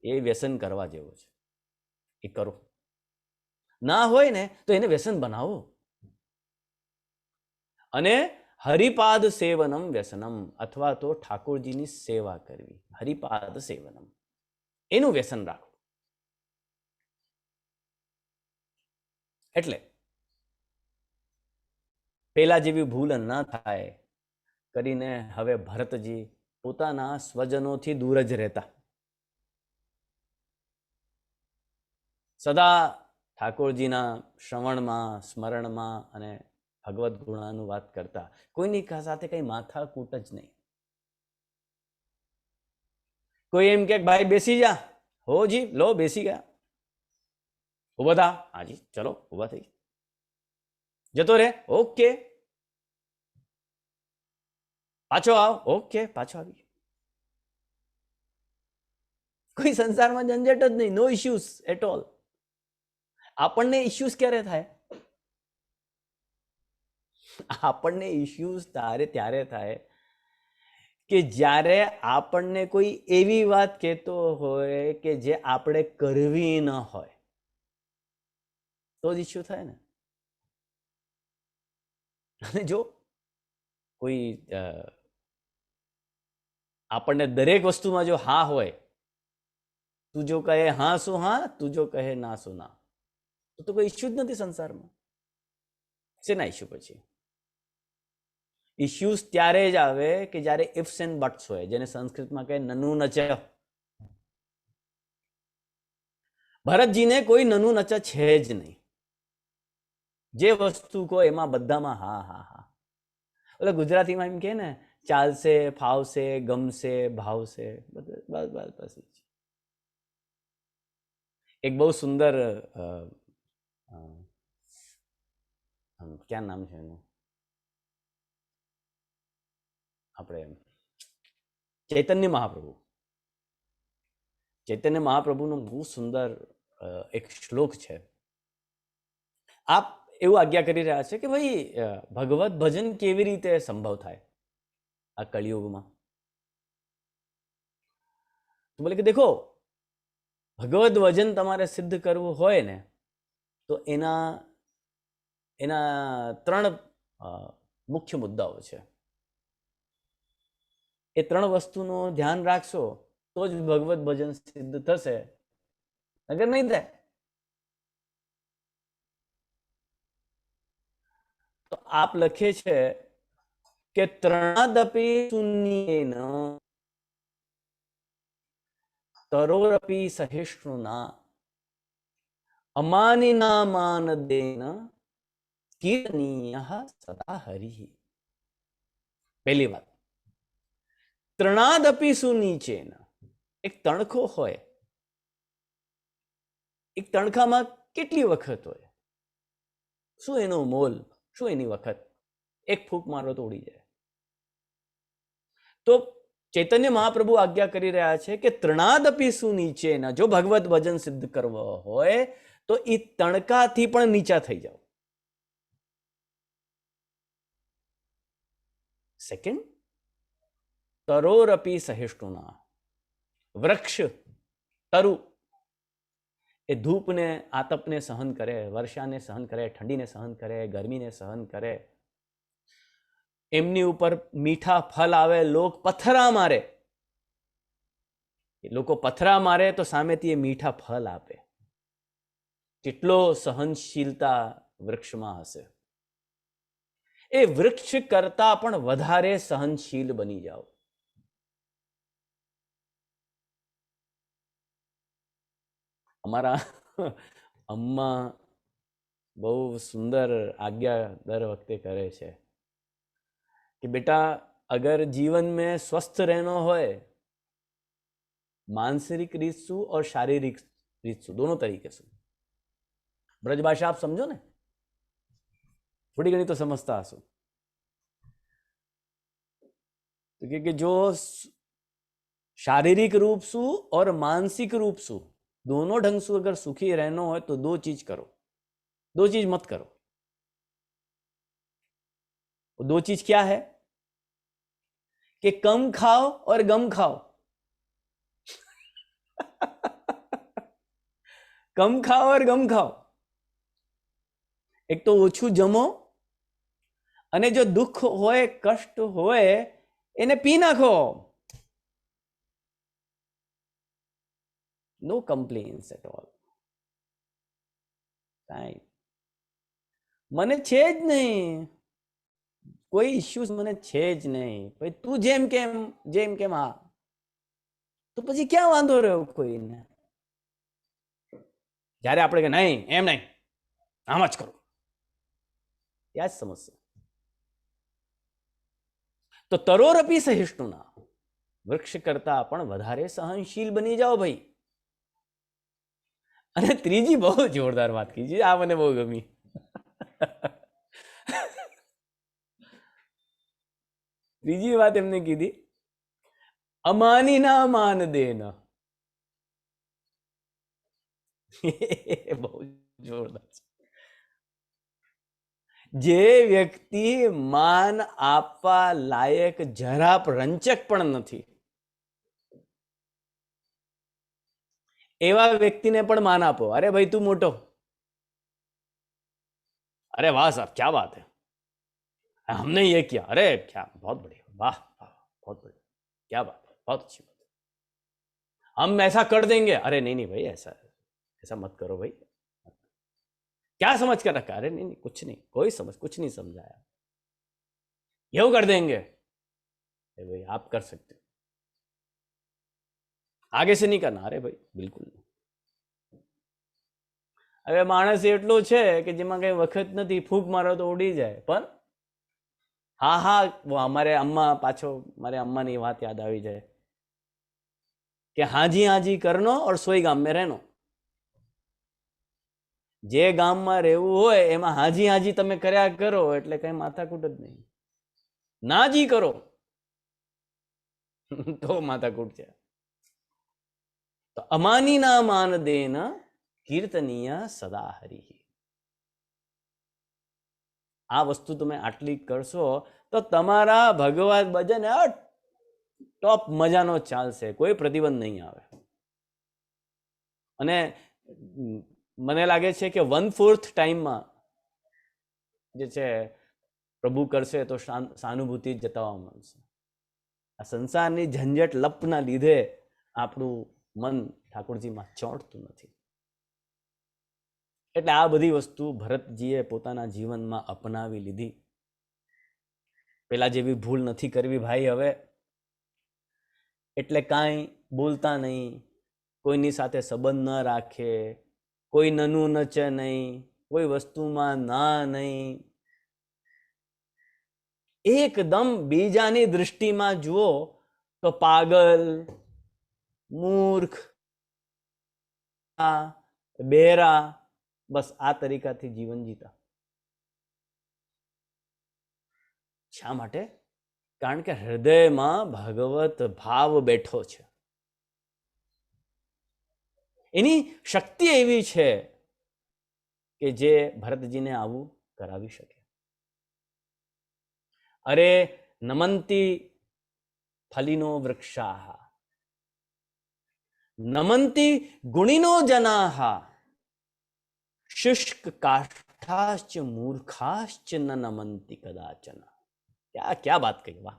એ વ્યસન કરવા જેવો છે. એ કરો. ના હોય ને તો એને વ્યસન બનાવો. અને હરિપાદ સેવનમ વ્યસનમ, અથવા તો ઠાકોરજીની સેવા કરવી, હરિપાદ સેવનમ, એનું વ્યસન રાખો. એટલે પેલા જેવી ભૂલ ન થાય કરીને હવે ભરતજી પોતાના સ્વજનોથી દૂર જ રહેતા, સદા ઠાકોરજીના શ્રવણમાં, સ્મરણમાં અને ભગવદ્ ગુણાનું વાત કરતા. કોઈની સાથે કઈ માથાકૂટ જ નહીં. કોઈ એમ કે ભાઈ બેસી જા, હો જી લો બેસી ગયા. ઉભા થા, હાજી ચલો ઉભા થઈ. જતો રે, ઓકે. પાછો આવ, ઓકે પાછો આવી. કોઈ સંસારમાં ઝંઝટ જ નહીં, નો ઇશ્યુઝ એટ ઓલ. આપણને ઇશ્યુઝ ક્યારે થાય? આપણને ઇશ્યુઝ ત્યારે થાય કે જ્યારે આપણને કોઈ એવી વાત કહેતો હોય કે જે આપણે કરવી ન હોય, તો જ ઇશ્યુ થાય ને. અને જો કોઈ આપણને દરેક વસ્તુમાં જો હા હોય, તું જો કહે હા શું હા, તું જો કહે ના શું ના, તો કોઈ ઇશ્યુ જ નથી સંસારમાં. શેના ઇશ્યુ પછી? ઇશ્યુઝ ત્યારે જ આવે કે જ્યારે ઇફ્સ એન્ડ બટ્સ હોય, જેને સંસ્કૃતમાં કહે નનુ નચ. ભરતજીને કોઈ નનુ નચ છે જ નહીં. જે વસ્તુ કહો એમાં બધામાં હા હા હા. એટલે ગુજરાતીમાં એમ કે ને, ચાલશે, ફાવશે, ગમશે, ભાવશે, બસ બસ બસ. એક બહુ સુંદર ક્યાં નામ છે એનું, આપણે ચૈતન્ય મહાપ્રભુ. ચૈતન્ય મહાપ્રભુનો બહુ સુંદર એક શ્લોક છે. આપ એવું આજ્ઞા કરી રહ્યા છે કે ભાઈ ભગવત ભજન કેવી રીતે સંભવ થાય આ કળિયુગમાં? તો બોલે કે દેખો, ભગવદ ભજન તમારે સિદ્ધ કરવું હોય ને તો એના ત્રણ મુખ્ય મુદ્દાઓ છે. એ ત્રણ વસ્તુનું ધ્યાન રાખશો તો જ ભગવત ભજન સિદ્ધ થશે, અગર નહીં થાય તો આપ લખે છે કે ત્રણાદપી શૂન્યેન તરોરપી સહિષ્ણુના અમાનિના માનદેન કીર્તનીયઃ સદા હરિઃ. પહેલી વાત, ત્રણાદપી સુનીચેન, એક તણખો હોય, એક તણખામાં કેટલી વખત હોય, શું એનો મોલ, શું એની વખત? એક ફૂંક મારો તો ઉડી જાય. તો ચૈતન્ય મહાપ્રભુ આજ્ઞા કરી રહ્યા છે કે ત્રણાદપી સુનીચેન, જો ભગવત ભજન સિદ્ધ કરવો હોય તો એ તણકાથી પણ નીચા થઈ જાઓ. સેકન્ડ, તરોરપી સહિષ્ણુના, વૃક્ષ તરુ એ ધૂપને આતપને સહન કરે, વર્ષાને સહન કરે, ઠંડીને સહન કરે, ગરમીને સહન કરે, એમની ઉપર મીઠા ફલ આવે, પથરા મારે, લોકો પથરા મારે તો સામેથી એ મીઠા ફલ આપે. કેટલો સહનશીલતા વૃક્ષમાં હશે. એ વૃક્ષ કરતા પણ વધારે સહનશીલ બની જાઓ. અમારા અમ્મા બહુ સુંદર આજ્ઞા દર વખતે કરે છે कि बेटा अगर जीवन में स्वस्थ रहना हो, मानसिक रीत से और शारीरिक रीत से, दोनों तरीके से. ब्रज भाषा आप समझो ने, थोड़ी घनी तो समझता हसो. तो क्योंकि जो शारीरिक रूप से और मानसिक रूप से दोनों ढंग से अगर सुखी रहना हो तो दो चीज करो, दो चीज मत करो. दो चीज क्या है कि कम खाओ और गम खाओ. कम खाओ और गम खाओ. एक तो ओछू जमो અને જો દુઃખ હોય, કષ્ટ હોય, એને પી નાખો. નો કમ્પ્લેન્સ એટ ઓલ. કાંઈ મને છે જ નહીં, કોઈ ઇશ્યુઝ મને છે જ નહીં. ભાઈ તું જેમ કેમ હા, તો પછી ક્યાં વાંધો રહ્યો કોઈને? જ્યારે આપણે કે નહીં, એમ નહીં, આમ જ કરો, ત્યાં જ સમસ્યા. તો તરોરપી સહિષ્ણુના, વૃક્ષ કરતા પણ વધારે સહનશીલ બની જાઓ ભાઈ. અને ત્રીજી બહુ જોરદાર વાત કીધી, આ મને બહુ ગમી. ત્રીજી વાત એમને કીધી, અમાની ના માન દેના. બહુ જોરદાર છે. જે વ્યક્તિ માન આપવા લાયક જરા રંચક પણ નથી, એવા વ્યક્તિને પણ માન આપો. અરે ભાઈ તું મોટો, अरे वाह साहब क्या बात है, हमने ये किया, अरे क्या बहुत बढ़िया, वाह वाह बहुत बढ़िया, क्या बात है, बहुत अच्छी बात है, हम ऐसा कर देंगे. अरे नहीं नहीं भाई, ऐसा ऐसा मत करो भाई, क्या समझ कर रखा? अरे नहीं नहीं कुछ नहीं, कोई समझ कुछ नहीं समझाया, ये कर देंगे. अरे भाई आप कर सकते हो, आगे से नहीं करना. अरे भाई बिल्कुल नहीं. હવે માણસ એટલો છે કે જેમાં કઈ વખત નથી, ફૂંક મારો તો ઉડી જાય. પણ હા હા, અમારે અમ્મા, પાછો મારે અમ્માની વાત યાદ આવી જાય કે હાજી હાજી કરનો ઓર સોઈ ગામ મેં રહેનો. જે ગામમાં રહેવું હોય એમાં હાજી હાજી તમે કર્યા કરો એટલે કઈ માથાકૂટ જ નહીં. નાજી કરો તો માથાકૂટ છે. તો અમાની ના માન દેન કીર્તનીય સદા હરિ. આ વસ્તુ તમે આટલી કરશો તો તમારા ભગવત ભજન ટોપ મજાનો ચાલશે, કોઈ પ્રતિબંધ નહીં આવે. અને મને લાગે છે કે 1/4 ટાઈમમાં જે છે પ્રભુ કરશે તો સહાનુભૂતિ જતાવવા મળશે. આ સંસારની ઝંઝટ લપના લીધે આપણું મન ઠાકોરજીમાં ચોંટતું નથી. એટલે આ બધી વસ્તુ ભરતજીએ પોતાના જીવનમાં અપનાવી લીધી. પેલા જેવી ભૂલ નથી કરવી ભાઈ હવે. એટલે કાંઈ બોલતા નહીં, કોઈની સાથે સંબંધ ન રાખે, કોઈ નનું નચે નહીં, કોઈ વસ્તુમાં ના નહીં. એકદમ બીજાની દૃષ્ટિમાં જુઓ તો પાગલ, મૂર્ખ, બેરા, બસ આ તરીકાથી જીવન જીતા. શા માટે? કારણ કે હૃદયમાં ભગવત ભાવ બેઠો છે. એની શક્તિ એવી છે કે જે ભરતજીને આવું કરાવી શકે. અરે નમંતી ફલિનો વૃક્ષાઃ નમંતી ગુણિનો જનાઃ શુષ્ક કાષ્ઠાશ્ચ મૂર્ખાશ્ચ ન નમંતી કદાચન. ક્યાં વાત કહી! વાહ!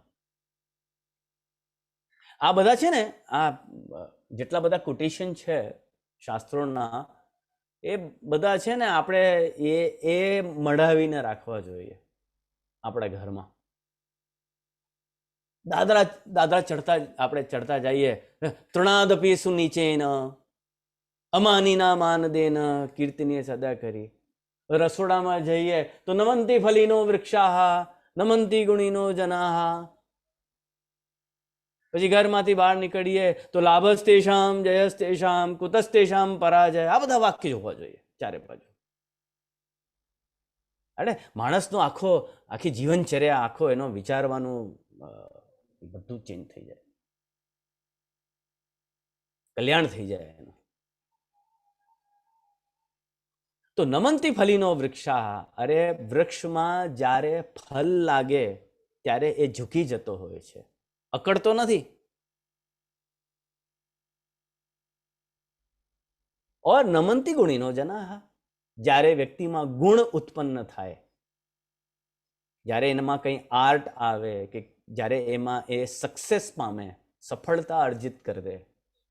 આ બધા છે ને, આ જેટલા બધા કોટેશન છે શાસ્ત્રોના, એ બધા છે ને આપણે એ મઢાવીને રાખવા જોઈએ આપણા ઘરમાં. દાદરા ચડતા આપણે ચડતા જઈએ, તૃણાદપી સુનીચેન અમાનીના માન દેન કીર્તનીય સદા કરી. રસોડામાં જઈએ તો નમંતી ફલીનો વૃક્ષાઃ નમંતી ગુણીનો જનાઃ. પછી ઘરમાંથી બહાર નીકળીએ તો લાભસ્તેષામ જયસ્તેષામ કુતસ્તેષામ પરાજય. આ બધા વાક્ય હોવા જોઈએ ચારે બાજુ. અરે માણસનો આખી જીવનચર્યા, આખો એનો વિચારવાનું બધું ચેન્જ થઈ જાય, કલ્યાણ થઈ જાય એનું. તો નમંતી ફલીનો વૃક્ષા, અરે વૃક્ષમાં જ્યારે ફલ લાગે ત્યારે એ ઝૂકી જતો હોય છે, અકડતો નથી. ઓર નમંતી ગુણીનો જનાઃ, જ્યારે વ્યક્તિમાં ગુણ ઉત્પન્ન થાય, જ્યારે એનામાં કંઈ આર્ટ આવે, કે જ્યારે એમાં એ સક્સેસ પામે, સફળતા અર્જિત કરે,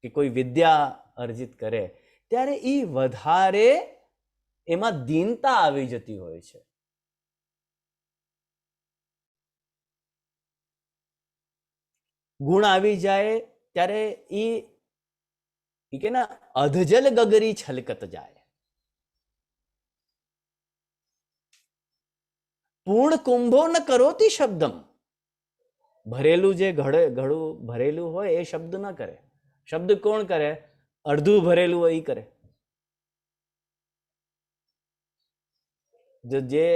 કે કોઈ વિદ્યા અર્જિત કરે, ત્યારે એ વધારે એમાં દીનતા આવી જતી હોય છે. ગુણ આવી જાય ત્યારે એ કે ના અધજલ ગગરી છલકત જાય. પૂર્ણ કુંભો ન કરોતી શબ્દમ. ભરેલું જે ઘડું ભરેલું હોય એ શબ્દ ન કરે. શબ્દ કોણ કરે? અડધું ભરેલું હોય એ કરે. જે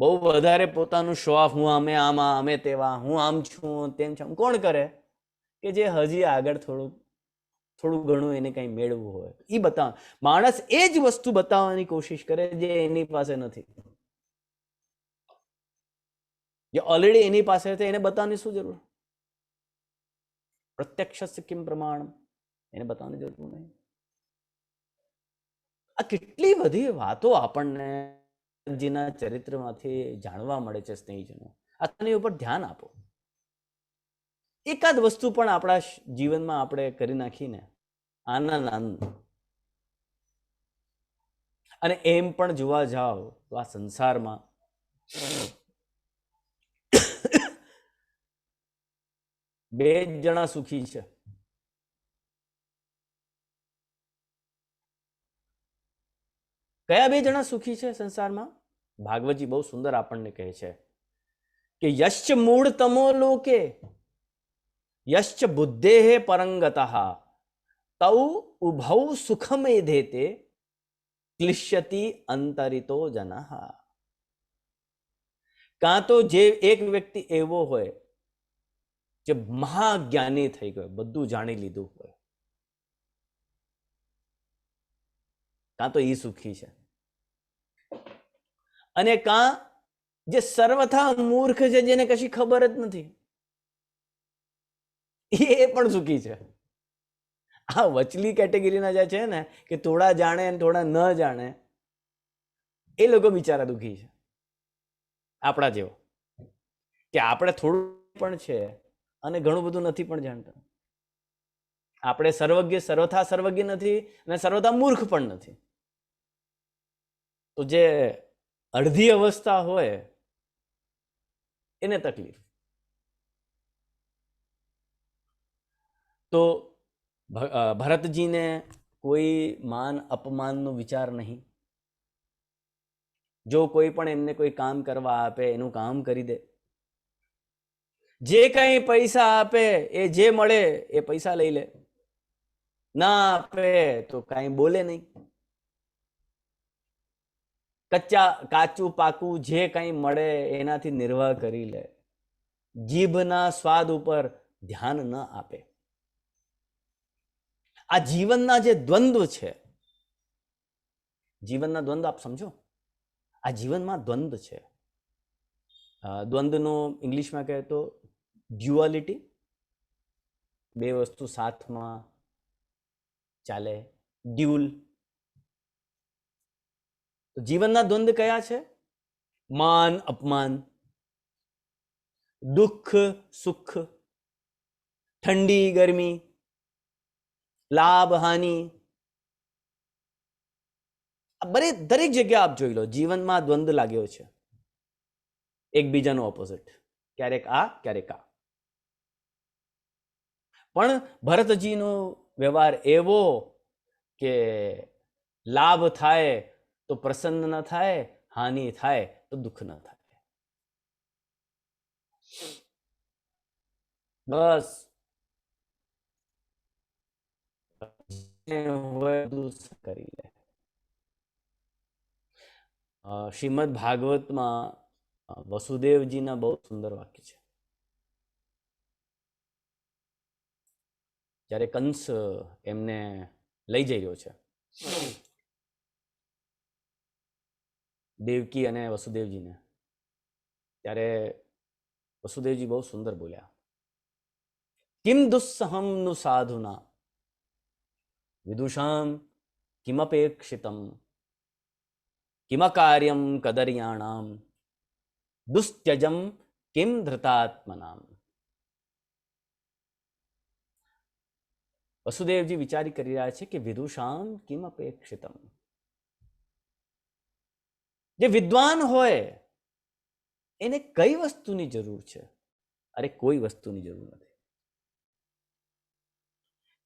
બહુ વધારે પોતાનું શો ઓફ, હું અમે આમાં, અમે તેવા, હું આમ છું તેમ છું, કોણ કરે? કે જે હજી આગળ થોડું ઘણું એને કંઈ મેળવવું હોય એ બતાવ. માણસ એ જ વસ્તુ બતાવવાની કોશિશ કરે જે એની પાસે નથી. જે ઓલરેડી એની પાસે છે એને બતાવવાની શું જરૂર? પ્રત્યક્ષ કિમ પ્રમાણ, એને બતાવવાની જરૂર નહીં. આ કેટલી બધી વાતો આપણને જીના ચરિત્રમાંથી જાણવા મળે છે સ્નેહીજનો. આ તેની ઉપર ધ્યાન આપો. એકાદ વસ્તુ પણ આપણા જીવનમાં આપણે કરી નાખીને આનંદ. અને એમ પણ જોવા જાઓ તો આ સંસારમાં બે જણા સુખી છે. કયા બે જણા સુખી છે સંસારમાં? ભાગવતજી બહુ સુંદર આપણને કહે છે કે યશ્ચ મૂળ તમો લોકે યશ્ચ બુદ્ધેહે પરંગતઃ તૌ ઉભૌ સુખમેધેતે ક્લિશ્યતિ અંતરિતો જનઃ. કાં તો જે એક વ્યક્તિ એવો હોય જે મહાજ્ઞાની થઈ ગયો, બધું જાણી લીધું હોય, કાં તો એ સુખી છે. અને કાં જે સર્વથા મૂર્ખ છે, જેને કશી ખબર જ નથી, એ પણ સુખી છે. આ વચલી કેટેગરીના જે છે ને, કે થોડા જાણે અને થોડા ન જાણે, એ લોકો બિચારા દુઃખી છે. આપણા જેવો કે આપણે થોડું પણ છે અને ઘણું બધું નથી પણ જાણતા. આપણે સર્વજ્ઞ સર્વથા સર્વજ્ઞ નથી અને સર્વથા મૂર્ખ પણ નથી. તો જે અડધી અવસ્થા હોય એને તકલીફ. તો ભરતજીને કોઈ માન અપમાનનો વિચાર નહીં. જો કોઈ પણ એમને કોઈ કામ કરવા આપે એનું કામ કરી દે. જે કઈ પૈસા આપે એ જે મળે એ પૈસા લઈ લે, ના આપે તો કઈ બોલે નહીં. કાચું પાકું જે કઈ મળે એનાથી નિર્વાહ કરી લે. જીભના સ્વાદ ઉપર ધ્યાન ન આપે. આ જીવનના જે દ્વંદ્વ છે, જીવનના દ્વંદ્વ આપ સમજો. આ જીવનમાં દ્વંદ્વ છે. દ્વંદ્વનો ઇંગ્લિશમાં કહે તો ડ્યુઆલિટી. બે વસ્તુ સાથમાં ચાલે, ડ્યુલ. તો જીવનના દ્વંદ્વ કયા છે? માન અપમાન, દુઃખ સુખ, ઠંડી ગરમી, લાભ હાનિ. દરેક જગ્યા આપ જોઈ લો, જીવનમાં દ્વંદ્વ લાગ્યો છે. એકબીજાનો ઓપોઝિટ, ક્યારેક આ ક્યારેક આ. પણ ભરતજીનો વ્યવહાર એવો કે લાભ થાય તો પ્રસન્ન ન થાય, હાનિ થાય તો દુઃખ ન થાય. બસ કરી લે. શ્રીમદ ભાગવતમાં વસુદેવજીના બહુ સુંદર વાક્ય છે. જ્યારે કંસ એમને લઈ જઈ રહ્યો છે, દેવકી અને વસુદેવજીને, ત્યારે વસુદેવજી બહુ સુંદર બોલ્યા. કિમ દુસ્સહમ નું સાધુના વિદુષામ કિમપેક્ષિતમ કિમકાર્યમ કદર્યાણામ દુસ્ત્યજમ કિમ ધૃતાત્મનામ. વસુદેવજી વિચારી કરી રહ્યા છે કે વિદુષામ કિમ અપેક્ષિતમ. જે વિદ્વાન હોય એને કઈ વસ્તુની જરૂર છે? અરે કોઈ વસ્તુની જરૂર નથી.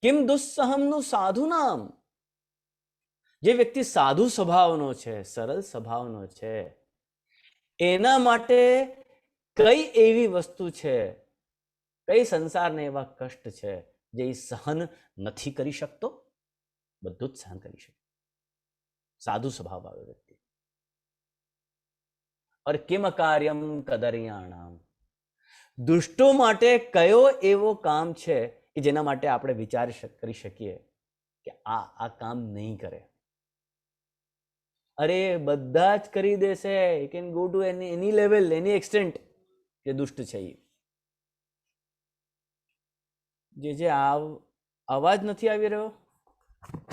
કિમ દુસ્સહમનું સાધુ નામ. જે વ્યક્તિ સાધુ સ્વભાવનો છે, સરળ સ્વભાવનો છે, એના માટે કઈ એવી વસ્તુ છે, કઈ સંસારને એવા કષ્ટ છે જે સહન નથી કરી શકતો? બધું જ સહન કરી શકે સાધુ સ્વભાવ વાળો વ્યક્તિ. और किम કાર્યમ કદર્યાણામ. દુષ્ટો માટે કયો એવો કામ છે કે જેના માટે આપણે વિચાર કરી શકીએ કે આ કામ નહીં કરે? અરે બધા જ કરી દેશે. You can go to any level, any extent. જે દુષ્ટ છે એ જે અવાજ નથી આવી રહ્યો.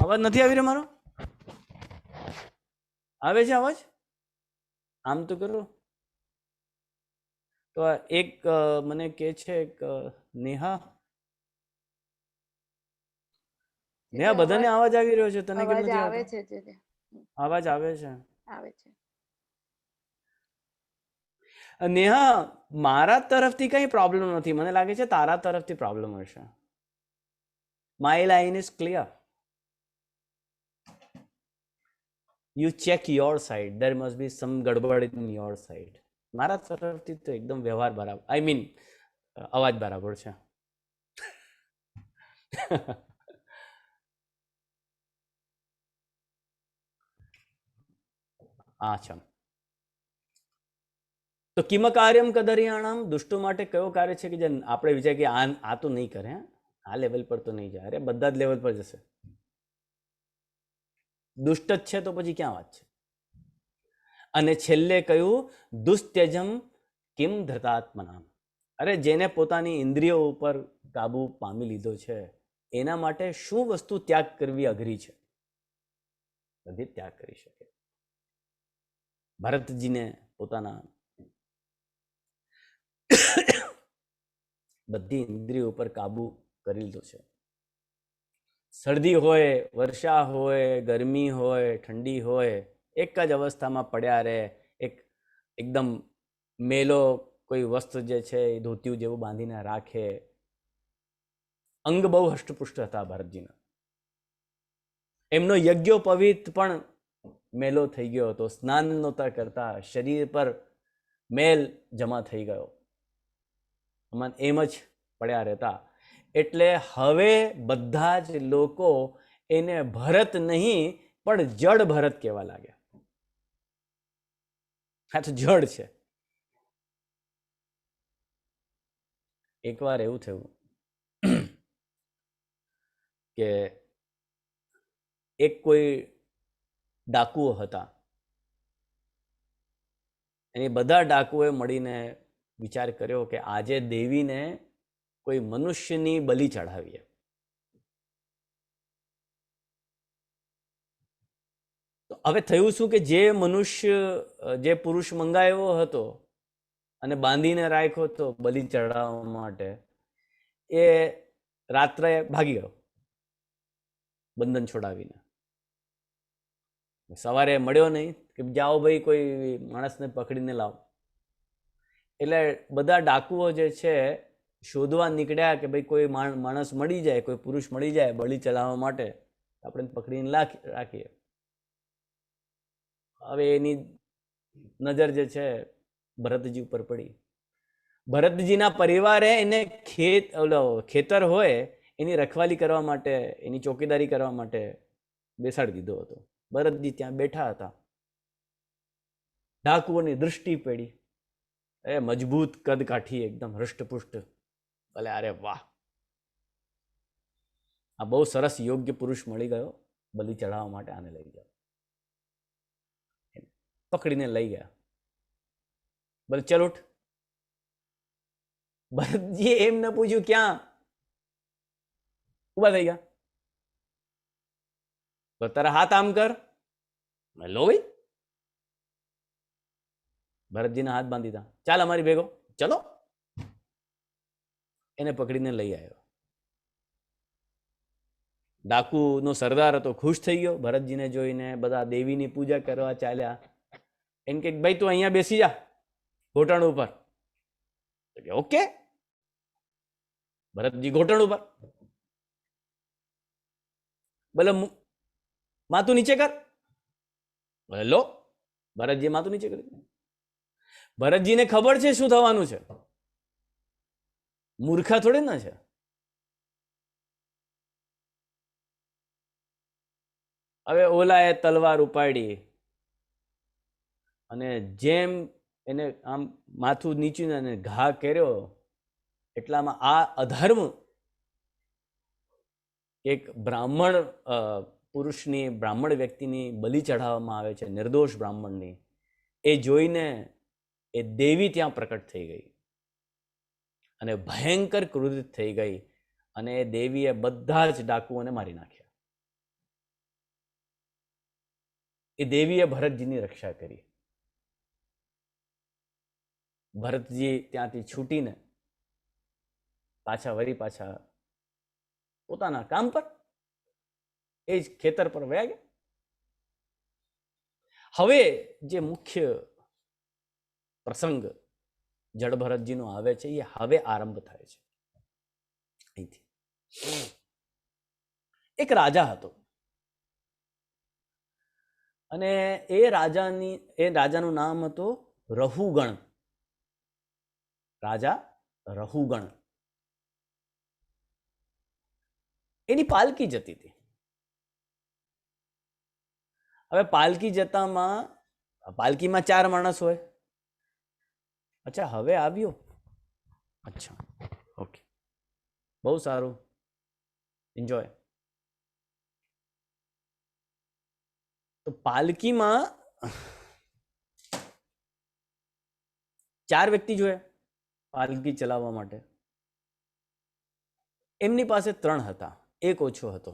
અવાજ નથી આવી રહ્યો મારો? આવે છે અવાજ? આમ તો કરો. તો એક મને કે છે નેહા, નેહા બધાને અવાજ આવી રહ્યો છે, તને કેમ નથી આવતો? અવાજ આવે છે. નેહા, મારા તરફથી કઈ પ્રોબ્લેમ નથી, મને લાગે છે તારા તરફથી પ્રોબ્લેમ હશે. My line is clear. You check your side. There must be some ગડબડ in your side. મારા તરફથી તો એકદમ વ્યવહાર બરાબર, આઈ મીન અવાજ બરાબર છે. અચ્છા. તો કિમ કાર્યમ કદર્યાણામ. દુષ્ટો માટે કયો કાર્ય છે કે જે આપણે વિચાર કે આ તો નહીં કરે, આ લેવલ પર તો નહીં જાય. અરે બધા જ લેવલ પર જશે. દુષ્ટ જ છે તો પછી ક્યાં વાત છે? અને છેલ્લે કહ્યું દુસ્ત્યજમ કિમ ધૃતાત્મનામ. અરે જેને પોતાની ઇન્દ્રિયો ઉપર કાબુ પામી લીધો છે એના માટે શું વસ્તુ ત્યાગ કરવી અઘરી છે? બધી ત્યાગ કરી શકે. ભરતજીને પોતાના બધી ઇન્દ્રિયો ઉપર કાબુ કરી લીધો છે. શરદી હોય, વર્ષા હોય, ગરમી હોય, ઠંડી હોય, એક જ અવસ્થામાં પડ્યા રહે. એકદમ મેલો કોઈ વસ્ત્ર જે છે એ ધોતિયું જેવું બાંધીને રાખે. અંગ બહુ હષ્ટપુષ્ટ હતા ભરતજીના. એમનો યજ્ઞોપવિત પણ મેલો થઈ ગયો હતો. સ્નાન નહોતા કરતા, શરીર પર મેલ જમા થઈ ગયો, એમ જ પડ્યા રહેતા. એટલે હવે બધા જ લોકો એને ભરત નહીં પણ જડ ભરત કહેવા લાગ્યા. આ તો જડ છે. એકવાર એવું થયું કે એક કોઈ ડાકુઓ હતા. એની બધા ડાકુઓએ મળીને વિચાર કર્યો કે આજે દેવીને કોઈ મનુષ્યની બલિ ચઢાવીએ. તો હવે થયું શું કે જે મનુષ્ય, જે પુરુષ મંગાવ્યો હતો અને બાંધીને રાખ્યો હતો બલિ ચઢાવવા માટે, એ રાત્રે ભાગી ગયો બંધન છોડાવીને. સવારે મળ્યો નહીં કે જાઓ ભાઈ કોઈ માણસને પકડીને લાવો. એટલે બધા ડાકુઓ જે છે શોધવા નીકળ્યા કે ભાઈ કોઈ માણસ મળી જાય, કોઈ પુરુષ મળી જાય બલિ ચલાવવા માટે, આપણે પકડીને રાખીએ. હવે એની નજર જે છે ભરતજી ઉપર પડી. ભરતજીના પરિવારે એને ખેતર હોય એની રખવાલી કરવા માટે, એની ચોકીદારી કરવા માટે બેસાડી દીધો હતો. ભરતજી ત્યાં બેઠા હતા. ડાકુઓની દૃષ્ટિ પડી. મજબૂત કદ કાઠી, એકદમ હૃષ્ટપુષ્ટ. ભલે અરે વાહ, આ બહુ સરસ યોગ્ય પુરુષ મળી ગયો બલિ ચઢાવવા માટે, આને લઈ જાઓ. પકડીને લઈ ગયા. બોલે ચલ ઉઠ. ભરતજીએ એમ ન પૂછ્યું ક્યાં, ઉભા થઈ ગયા. તારા હાથ આમ કર. લો ભાઈ, ભરતજીના હાથ બાંધી દીધા. ચાલ અમારી ભેગો, ચલો. એને પકડીને લઈ આવ્યો. ડાકુનો સરદાર હતો, ખુશ થઈ ગયો ભરતજીને જોઈને. બધા દેવીની પૂજા કરવા ચાલ્યા. એમ કે ભાઈ તું અહીંયા બેસી જા ઘોટણ ઉપર. ઓકે. ભરતજી ઘોટણ ઉપર. બોલે માથું નીચે કર. બોલે લો. ભરતજી માથું નીચે કર્યું. ભરતજીને ખબર છે શું થવાનું છે, મૂર્ખા થોડી ના છે. હવે ઓલાએ તલવાર ઉપાડી અને જેમ એને આમ માથું નીચું અને ઘા કર્યો, એટલામાં આ અધર્મ એક બ્રાહ્મણ પુરુષની, બ્રાહ્મણ વ્યક્તિની બલિ ચઢાવવામાં આવે છે, નિર્દોષ બ્રાહ્મણની. એ જોઈને એ દેવી ત્યાં પ્રકટ થઈ ગઈ અને ભયંકર ક્રોધિત થઈ ગઈ. અને એ દેવીએ બધા જ ડાકુઓને મારી નાખ્યા. એ દેવીએ ભરતજીની રક્ષા કરી. ભરતજી ત્યાંથી છૂટીને પાછા પોતાના કામ પર, એ જ ખેતર પર વયા ગયા. હવે જે મુખ્ય પ્રસંગ જડ ભરતજીનો આવે છે એ હવે આરંભ થાય છે. અહીંથી એક રાજા હતો અને એ રાજાનું નામ હતું રહુગણ. રાજા રહુગણ. એની પાલકી જતી હતી. હવે પાલકીમાં 4 માણસ હોય. અચ્છા, હવે આવ્યો. અચ્છા, ઓકે, બહુ સારું, એન્જોય. તો પાલકીમાં 4 વ્યક્તિ જોઈએ પાલકી ચલાવવા માટે. એમની પાસે 3 હતા, એક ઓછો હતો.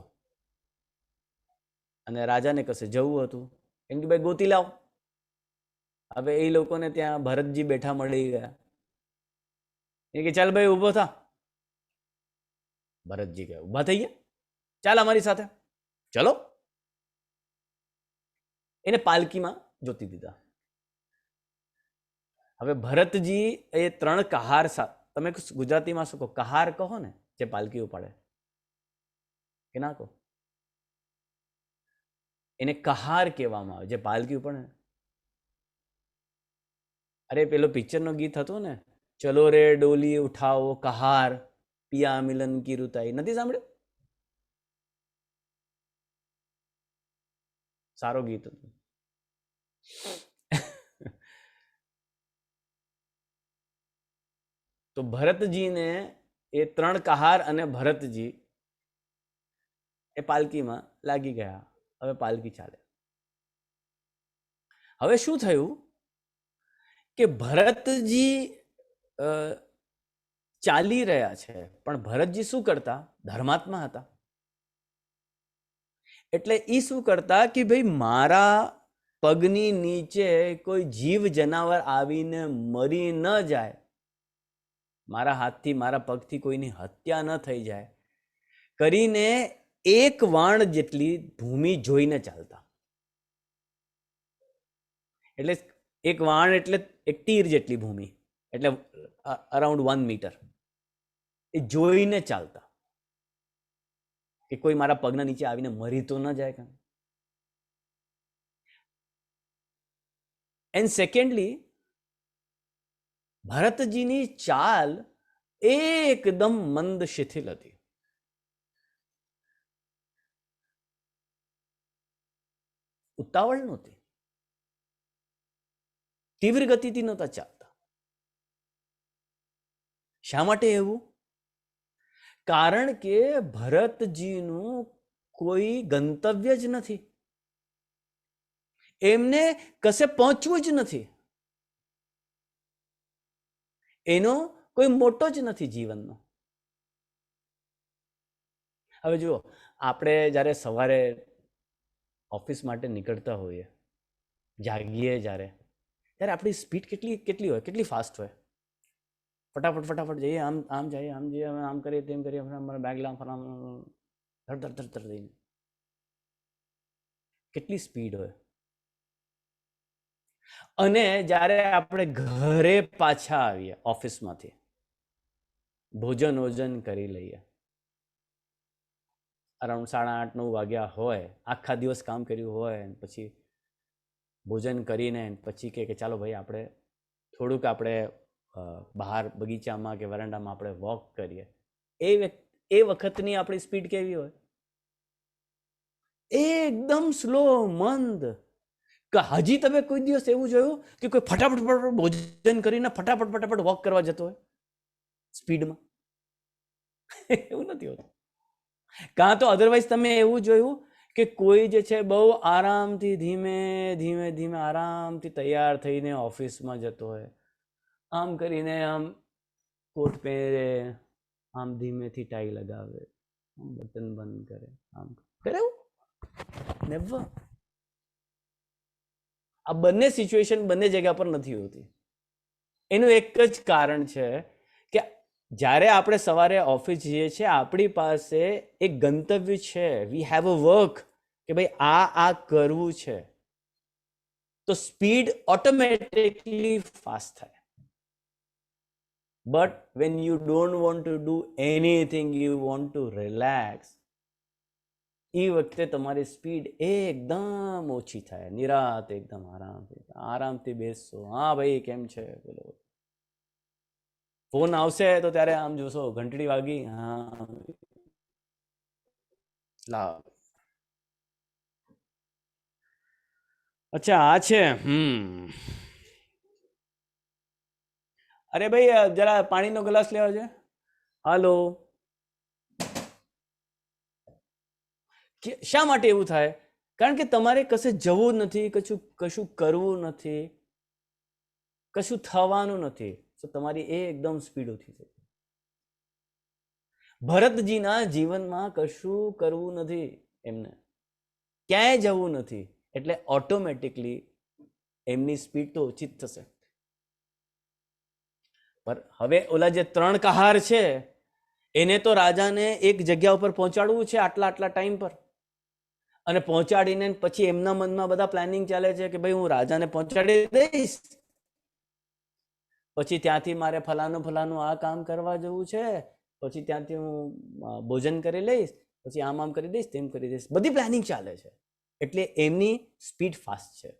અને રાજાને કશે જવું હતું. એમ કે ભાઈ ગોતી લાવ. હવે એ લોકોને ત્યાં ભરતજી બેઠા મળી ગયા. એ કે ચાલ ભાઈ ઊભો થા, ભરતજી ગયા, ઊભા થઈ ગયા, ચાલ અમારી સાથે, ચલો. એને પાલકીમાં જોતી દીધા. હવે ભરતજી એ 3 કહાર, તમે ગુજરાતીમાં શું કહો, કહાર કહો ને, જે પાલકી ઉપાડે, કે ના કહો? એને કહાર કહેવામાં આવે, જે પાલકી ઉપાડે. અરે પેલો પિક્ચરનો ગીત હતું ને, ચલો રે ડોલી ઉઠાવો કહાર, પિયા મિલન કી રૂતાઈ, નથી સાંભળ્યું? સારો ગીત હતું. તો ભરતજીને એ 3 કહાર અને ભરતજી એ પાલકીમાં લાગી ગયા. હવે પાલકી ચાલે. હવે શું થયું કે ભરતજી ચાલી રહ્યા છે, પણ ભરતજી શું કરતા? ધર્માત્મા હતા. એટલે એ શું કરતા કે ભાઈ મારા પગની નીચે કોઈ જીવ જનાવર આવીને મરી ન જાય, મારા હાથથી મારા પગથી કોઈની હત્યા ન થઈ જાય કરીને 1 વાણ જેટલી ભૂમિ જોઈને ચાલતા. એટલે 1 વાણ એટલે 1 તીર જેટલી ભૂમિ, એટલે અરાઉન્ડ 1 મીટર, એ જોઈને ચાલતા કે કોઈ મારા પગના નીચે આવીને મરી તો ન જાય. કાં એન્ડ સેકન્ડલી, ભરતજીની ચાલ એકદમ મંદ શિથિલ હતી. ઉતાવળ નહોતી, તીવ્ર ગતિથી નહોતા ચાલતા. શા માટે એવું? કારણ કે ભરતજીનું કોઈ ગંતવ્ય જ નથી, એમને કશે પહોંચવું જ નથી, એનો કોઈ મોટો જ નથી જીવનનો. હવે જુઓ, આપણે જ્યારે સવારે ઓફિસ માટે નીકળતા હોઈએ, જાગીએ જ્યારે, ત્યારે આપણી સ્પીડ કેટલી હોય, કેટલી ફાસ્ટ હોય. ફટાફટ જઈએ, આમ જઈએ, આમ જઈએ, આમ કરીએ, તેમ કરીએ, અમારા બેગ લાવ, ધડ દઈને કેટલી સ્પીડ હોય. અને જ્યારે આપણે ઘરે પાછા આવીએ ઓફિસમાંથી, ભોજન કરી લઈએ, અરાઉન્ડ 8:30-9 વાગ્યા હોય, આખા દિવસ કામ કર્યું હોય, પછી ભોજન કરીને પછી કે ચાલો ભાઈ આપણે થોડુંક આપણે બહાર બગીચામાં કે વરાંડામાં આપણે વોક કરીએ. એ વખતની આપણી સ્પીડ કેવી હોય? એકદમ સ્લો, મંદ. કે હજી તમે કોઈ દિવસ એવું જોયું કે કોઈ ફટાફટ ભોજન કરીને ફટાફટ વોક કરવા જતો હોય સ્પીડમાં? એવું નથી હોતું. કાં તો અધરવાઇઝ તમે એવું જોયું કે કોઈ જે છે બહુ આરામથી ધીમે આરામથી તૈયાર થઈને ઓફિસમાં જતો હોય, આમ કરીને આમ કોટ પહેરે, આમ ધીમેથી ટાઈ લગાવે, બટન બંધ કરે, આમ કરે? નેવર. આ બંને સિચ્યુએશન બંને જગ્યા પર નથી હોતી. એનું એક જ કારણ છે કે જ્યારે આપણે સવારે ઓફિસ જઈએ છીએ, આપણી પાસે એક ગંતવ્ય છે, વી હેવ અ વર્ક, કે ભાઈ આ કરવું છે, તો સ્પીડ ઓટોમેટિકલી ફાસ્ટ થાય. But when you don't want to do anything, you want to relax, એ વખતે તમારી સ્પીડ એકદમ ઓછી થાય, નિરાત, એકદમ આરામથી બેસશો. હા ભાઈ કેમ છે, બોલો. ફોન આવશે તો ત્યારે આમ જોશો, ઘંટડી વાગી, હા લાવ, અચ્છા આ છે, અરે ભાઈ જરા પાણીનો ગ્લાસ લેવા છે. હાલો. શા માટે એવું થાય? કારણ કે તમારે કશે જવું નથી, કશું કરવું નથી, કશું થવાનું નથી, તો તમારી એકદમ સ્પીડ ઓછી થઈ. ભરતજીના જીવનમાં કશું કરવું નથી, એમને ક્યાંય જવું નથી, એટલે ઓટોમેટિકલી એમની સ્પીડ તો ઓછી જ થશે. પર હવે ઓલા જે 3 કહાર છે એને તો રાજાને એક જગ્યા ઉપર પહોંચાડવું છે આટલા આટલા ટાઈમ પર, અને પહોંચાડીને પછી એમના મનમાં બધા પ્લાનિંગ ચાલે છે કે ભાઈ હું રાજાને પહોંચાડી દઈશ, પછી ત્યાંથી મારે ફલાનું ફલાનું આ કામ કરવા જવું છે, પછી ત્યાંથી હું ભોજન કરી લઈશ, પછી આમ કરી દઈશ, તેમ કરી દઈશ, બધી પ્લાનિંગ ચાલે છે. એટલે એમની સ્પીડ ફાસ્ટ છે.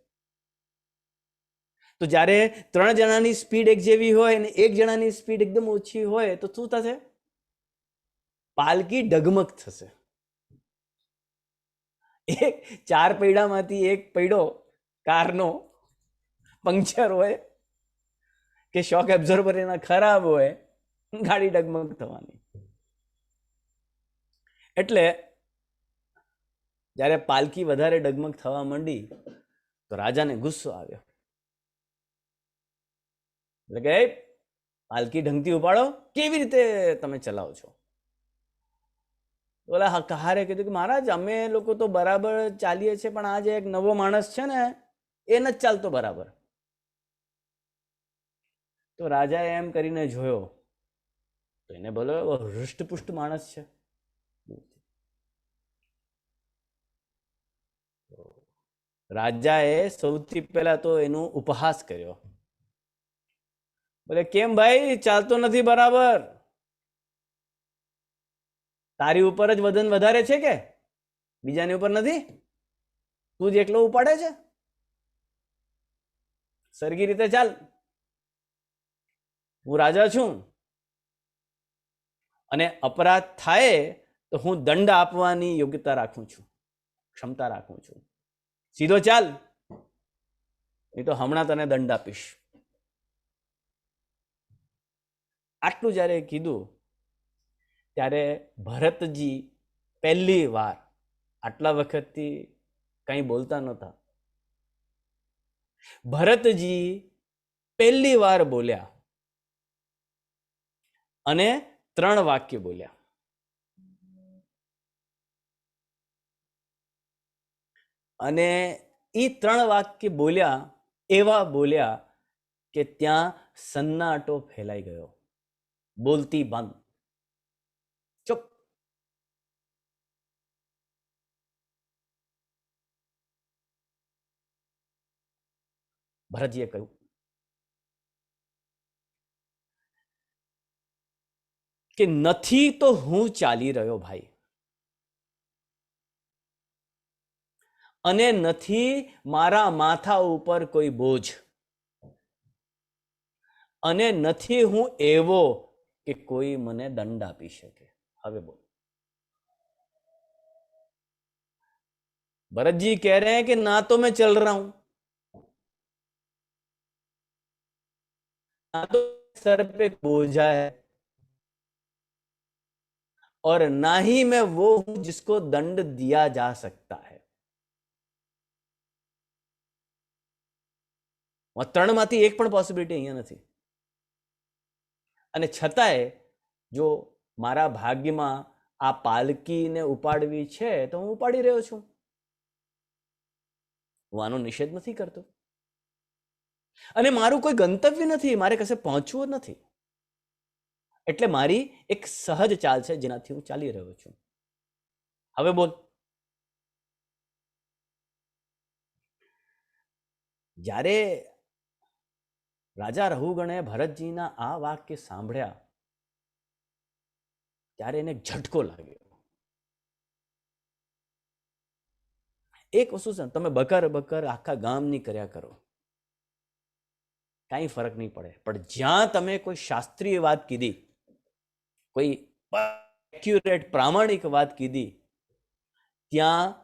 તો જ્યારે 3 જણાની સ્પીડ એક જેવી હોય અને 1 જણાની સ્પીડ એકદમ ઓછી હોય તો શું થશે? પાલકી ડગમગ થશે. એક 4 પૈડામાંથી એક પૈડો કારનો પંક્ચર હોય કે શોક એબ્ઝોર્બર એના ખરાબ હોય, ગાડી ડગમગ થવાની. એટલે જ્યારે પાલકી વધારે ડગમગ થવા માંડી તો રાજાને ગુસ્સો આવ્યો. એટલે કે પાલકી ઢંગથી ઉપાડો, કેવી રીતે તમે ચલાવો છો? ઓલા કહારે કીધું કે મહારાજ અમે લોકો તો બરાબર ચાલીએ છીએ, પણ આ જે એક નવો માણસ છે ને એ નથી ચાલતો બરાબર. તો રાજાએ એમ કરીને જોયો તો એને બોલો હૃષ્ટપુષ્ટ માણસ છે. રાજાએ સૌથી પહેલા તો એનો ઉપહાસ કર્યો. બોલે કેમ ભાઈ ચાલતો નથી બરાબર? તારી ઉપર જ વજન વધારે છે કે બીજાની ઉપર નથી? તું જ એકલો ઉપાડે છે? સરખી રીતે ચાલ, હું રાજા છું અને અપરાધ થાય તો હું દંડ આપવાની યોગ્યતા રાખું છું, ક્ષમતા રાખું છું. સીધો ચાલ, નહીં તો હમણાં તને દંડ આપીશ. આટલું જ્યારે કીધું ત્યારે ભરતજી પહેલી વાર, આટલા વખતથી કંઈ બોલતા નહોતા, ભરતજી પહેલી વાર બોલ્યા અને 3 વાક્ય બોલ્યા. અને એ 3 વાક્ય બોલ્યા એવા બોલ્યા કે ત્યાં સન્નાટો ફેલાઈ ગયો. બોલતી બંધ, ચૂપ. ભરતજીએ કહ્યું કે નથી તો હું ચાલી રહ્યો ભાઈ, અને નથી મારા માથા ઉપર કોઈ બોજ, અને નથી હું એવો કે કોઈ મને દંડ આપી શકે. હવે બોલ. भरत जी कह रहे हैं कि ना तो मैं चल रहा हूं, ना तो सर पे बोझा है, और ना ही मैं वो हूं जिसको दंड दिया जा सकता है. 3 માંથી એક પણ પોસિબિલિટી અહીંયા નથી. અને છતાંય જો મારા ભાગ્યમાં આ પાલકીને ઉપાડવી છે તો હું ઉપાડી રહ્યો છું. હું આનો નિષેધ નથી કરતો, અને મારું કોઈ ગંતવ્ય નથી, મારે કશે પહોંચવું નથી. એટલે મારી એક સહજ ચાલ છે જેનાથી હું ચાલી રહ્યો છું. હવે બોલ. જ્યારે રાજા રહુગણે ભરતજીના આ વાક્ય સાંભળ્યા ત્યારે એને ઝટકો લાગ્યો. એક વસ્તુ છે, તમે બકર બકર આખા ગામની કર્યા કરો, કાંઈ ફરક નહીં પડે, પણ જ્યાં તમે કોઈ શાસ્ત્રીય વાત કીધી, કોઈ એક્યુરેટ પ્રામાણિક વાત કીધી, ત્યાં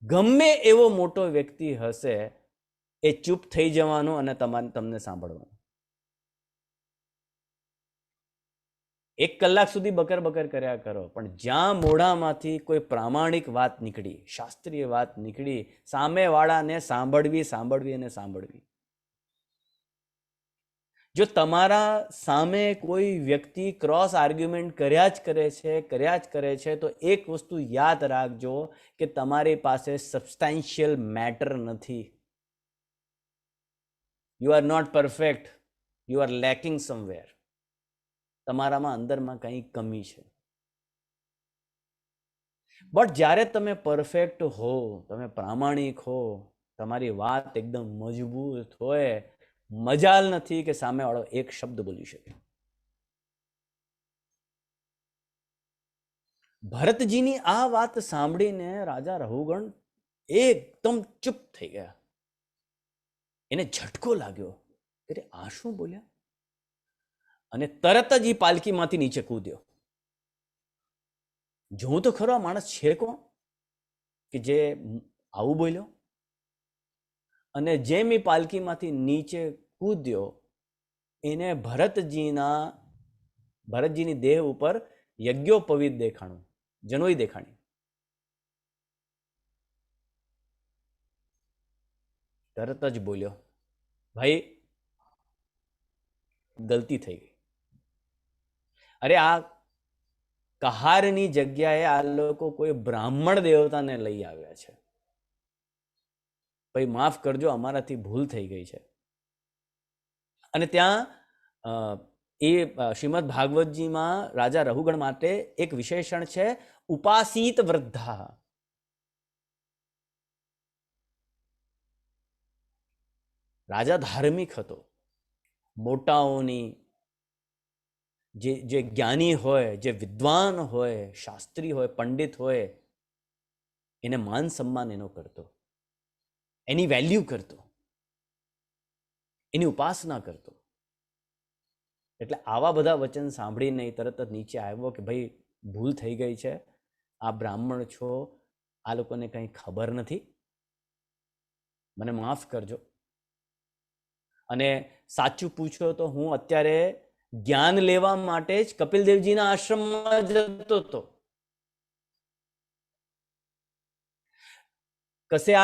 ગમે એવો મોટો વ્યક્તિ હશે એ ચૂપ થઈ જવાનું અને તમને સાંભળવાનું. 1 કલાક સુધી બકર બકર કર્યા કરો, પણ જ્યાં મોઢામાંથી કોઈ પ્રામાણિક વાત નીકળી, શાસ્ત્રીય વાત નીકળી, સામેવાળાને સાંભળવી અને સાંભળવી. જો તમારા સામે કોઈ વ્યક્તિ ક્રોસ આર્ગ્યુમેન્ટ કર્યા જ કરે છે તો એક વસ્તુ યાદ રાખજો કે તમારી પાસે સબસ્ટેન્શિયલ મેટર નથી. You are not perfect, you are lacking somewhere. તમારામાં અંદરમાં કંઈ કમી છે. બટ જ્યારે તમે પરફેક્ટ હો, તમે પ્રામાણિક હો, તમારી વાત એકદમ મજબૂત હોય, મજાલ નથી કે સામેવાળો એક શબ્દ બોલી શકે. ભરતજીની આ વાત સાંભળીને રાજા રહુગણ એકદમ ચૂપ થઈ ગયા. એને ઝટકો લાગ્યો કે આ શું બોલ્યા, અને તરત જ એ પાલકીમાંથી નીચે કૂદ્યો. જોઉં તો ખરો આ માણસ છે કોણ કે જે આવું બોલ્યો. અને જેમ એ પાલકીમાંથી નીચે કૂદ્યો, એને ભરતજીની દેહ ઉપર યજ્ઞોપવિત દેખાણું, જનોઈ દેખાણી. તરત જ બોલ્યો, ભાઈ ગલતી થઈ ગઈ. અરે આ કહારની જગ્યાએ આ લોકો કોઈ બ્રાહ્મણ દેવતાને લઈ આવ્યા છે. ભાઈ માફ કરજો, અમારાથી ભૂલ થઈ ગઈ છે. અને ત્યાં એ શ્રીમદ ભાગવતજીમાં રાજા રહુગણ માટે એક વિશેષણ છે, ઉપાસિત વૃદ્ધા. રાજા ધાર્મિક હતો. મોટાઓની જે જ્ઞાની હોય, જે વિદ્વાન હોય, શાસ્ત્રી હોય, પંડિત હોય, એને માન સન્માન એનો કરતો, એની વેલ્યુ કરતો, એની ઉપાસના કરતો. એટલે આવા બધા વચન સાંભળીને તરત જ નીચે આવ્યો કે ભાઈ ભૂલ થઈ ગઈ છે, આ બ્રાહ્મણ છો, આ લોકોને કંઈ ખબર નથી, મને માફ કરજો. અને સાચું પૂછો તો હું અત્યારે જ્ઞાન લેવા માટે જ કપિલદેવજીના આશ્રમમાં જતો હતો. કશે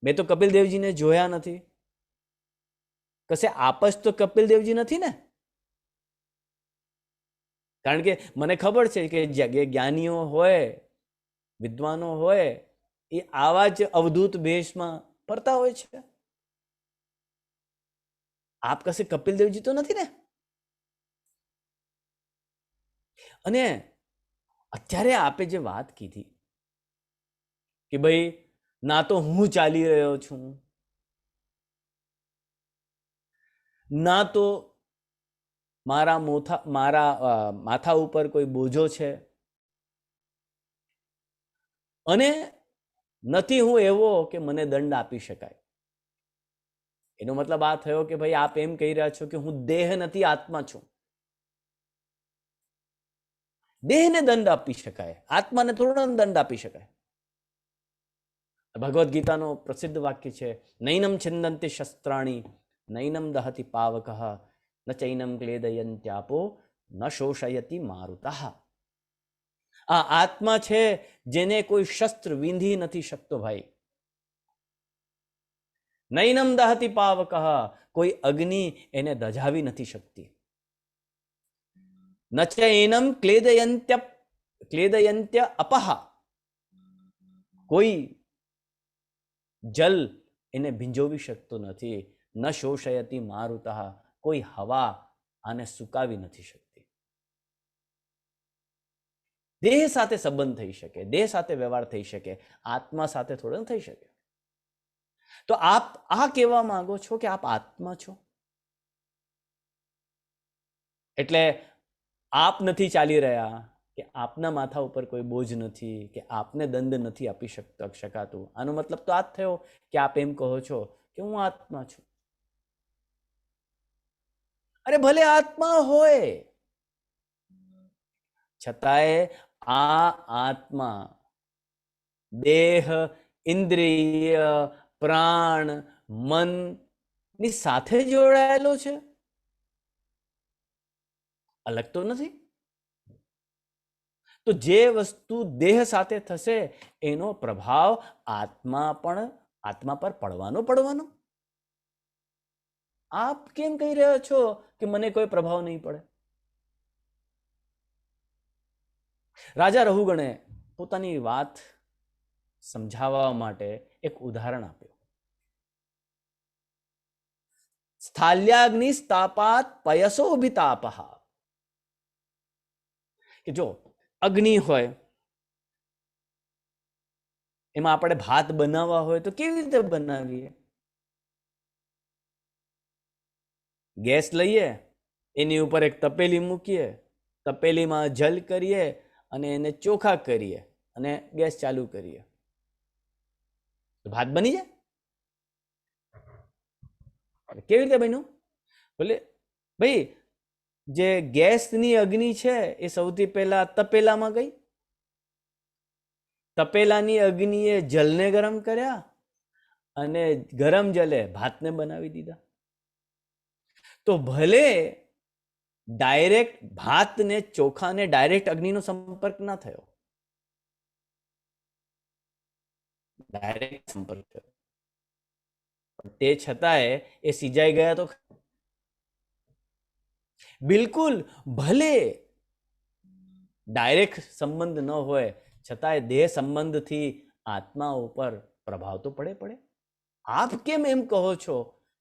મેં તો કપિલદેવજીને જોયા નથી, કશે આપસ તો કપિલદેવજી નથી ને. કારણ કે મને ખબર છે કે જ્ઞાનીઓ હોય, વિદ્વાનો હોય, એ આવા જ અવધૂત ભેષમાં ફરતા હોય છે. આપ કશે કપિલદેવજી તો નથી ને. અને અત્યારે આપે જે વાત કીધી કે ભાઈ ના તો હું ચાલી રહ્યો છું, ના તો મારા માથા ઉપર કોઈ બોજો છે, અને નથી હું એવો કે મને દંડ આપી શકાય. એનો મતલબ આ થયો કે ભાઈ આપ એમ કહી રહ્યા છો કે હું દેહ નથી, આત્મા છું. દેહને દંડ આપી શકાય, આત્માને થોડો દંડ આપી શકાય. ભગવદ્ ગીતાનો પ્રસિદ્ધ વાક્ય છે, નૈનમ છિંદંતિ શસ્ત્રાણી, નૈનમ દહતિ પાવકઃ, ન ચૈનમ ક્લેદયંત્યાપો, ન શોષયતિ મારુતઃ. આ આત્મા છે જેને કોઈ શસ્ત્ર વિંધી નથી શકતો ભાઈ. નૈનમ દહતિ પાવકઃ, કોઈ અગ્નિ એને દજાવી નથી શકતી. ન ચૈનમ ક્લેદયંત્ય અપઃ, કોઈ જલ એને ભીંજોવી શકતો નથી. ન શોષયતિ મારુતઃ, કોઈ હવા આને સુકાવી નથી શકતી. દેહ સાથે સંબંધ થઈ શકે, દેહ સાથે વ્યવહાર થઈ શકે, આત્મા સાથે થોડો થઈ શકે. તો આપ આ કહેવા માંગો છો કે આપ આત્મા છો, એટલે આપ નથી ચાલી રહ્યા, કે આપના માથા ઉપર કોઈ બોજ નથી, કે આપને દંડ નથી આપી શકાતું. આનો મતલબ તો આ જ થયો કે આપ એમ કહો છો કે હું આત્મા છું. અરે ભલે આત્મા હોય, છતાંય આ આત્મા દેહ, ઇન્દ્રિય, પ્રાણ, મન ની સાથે જોડાયેલો છે, અલગ તો નથી. તો જે વસ્તુ દેહ સાથે થશે એનો પ્રભાવ આત્મા પર પડવાનો. આપ કેમ કહી રહ્યા છો કે મને કોઈ પ્રભાવ નહીં પડે? રાજા રહુગણે પોતાની વાત સમજાવવા માટે એક ઉદાહરણ આપ્યું. સ્થાલ્યાગ્નિ સ્થાપાત પયસોભિતાપઃ, કે જો અગ્નિ હોય, એમાં આપણે ભાત બનાવવા હોય તો કેવી રીતે બનાવીએ? ગેસ લઈએ, એની ઉપર એક તપેલી મૂકીએ, તપેલીમાં જલ કરીએ અને એને ચોખા કરીએ અને ગેસ ચાલુ કરીએ, ભાત બની જાય. કેવી રીતે બન્યું? બોલે ભાઈ, જે ગેસની અગ્નિ છે એ સૌથી પહેલા તપેલામાં ગઈ, તપેલાની અગ્નિએ જલને ગરમ કર્યા અને ગરમ જલે ભાતને બનાવી દીધા. તો ભલે ડાયરેક્ટ ભાત ને ચોખાને ડાયરેક્ટ અગ્નિનો સંપર્ક ના થયો, ડાયરેક્ટ સંપર્ક થયો, તે છતાંય એ સિજાઈ ગયા તો બિલકુલ. ભલે ડાયરેક્ટ સંબંધ ન હોય છતાંય દેહ સંબંધથી આત્મા ઉપર પ્રભાવ તો પડે. આપ કેમ એમ કહો છો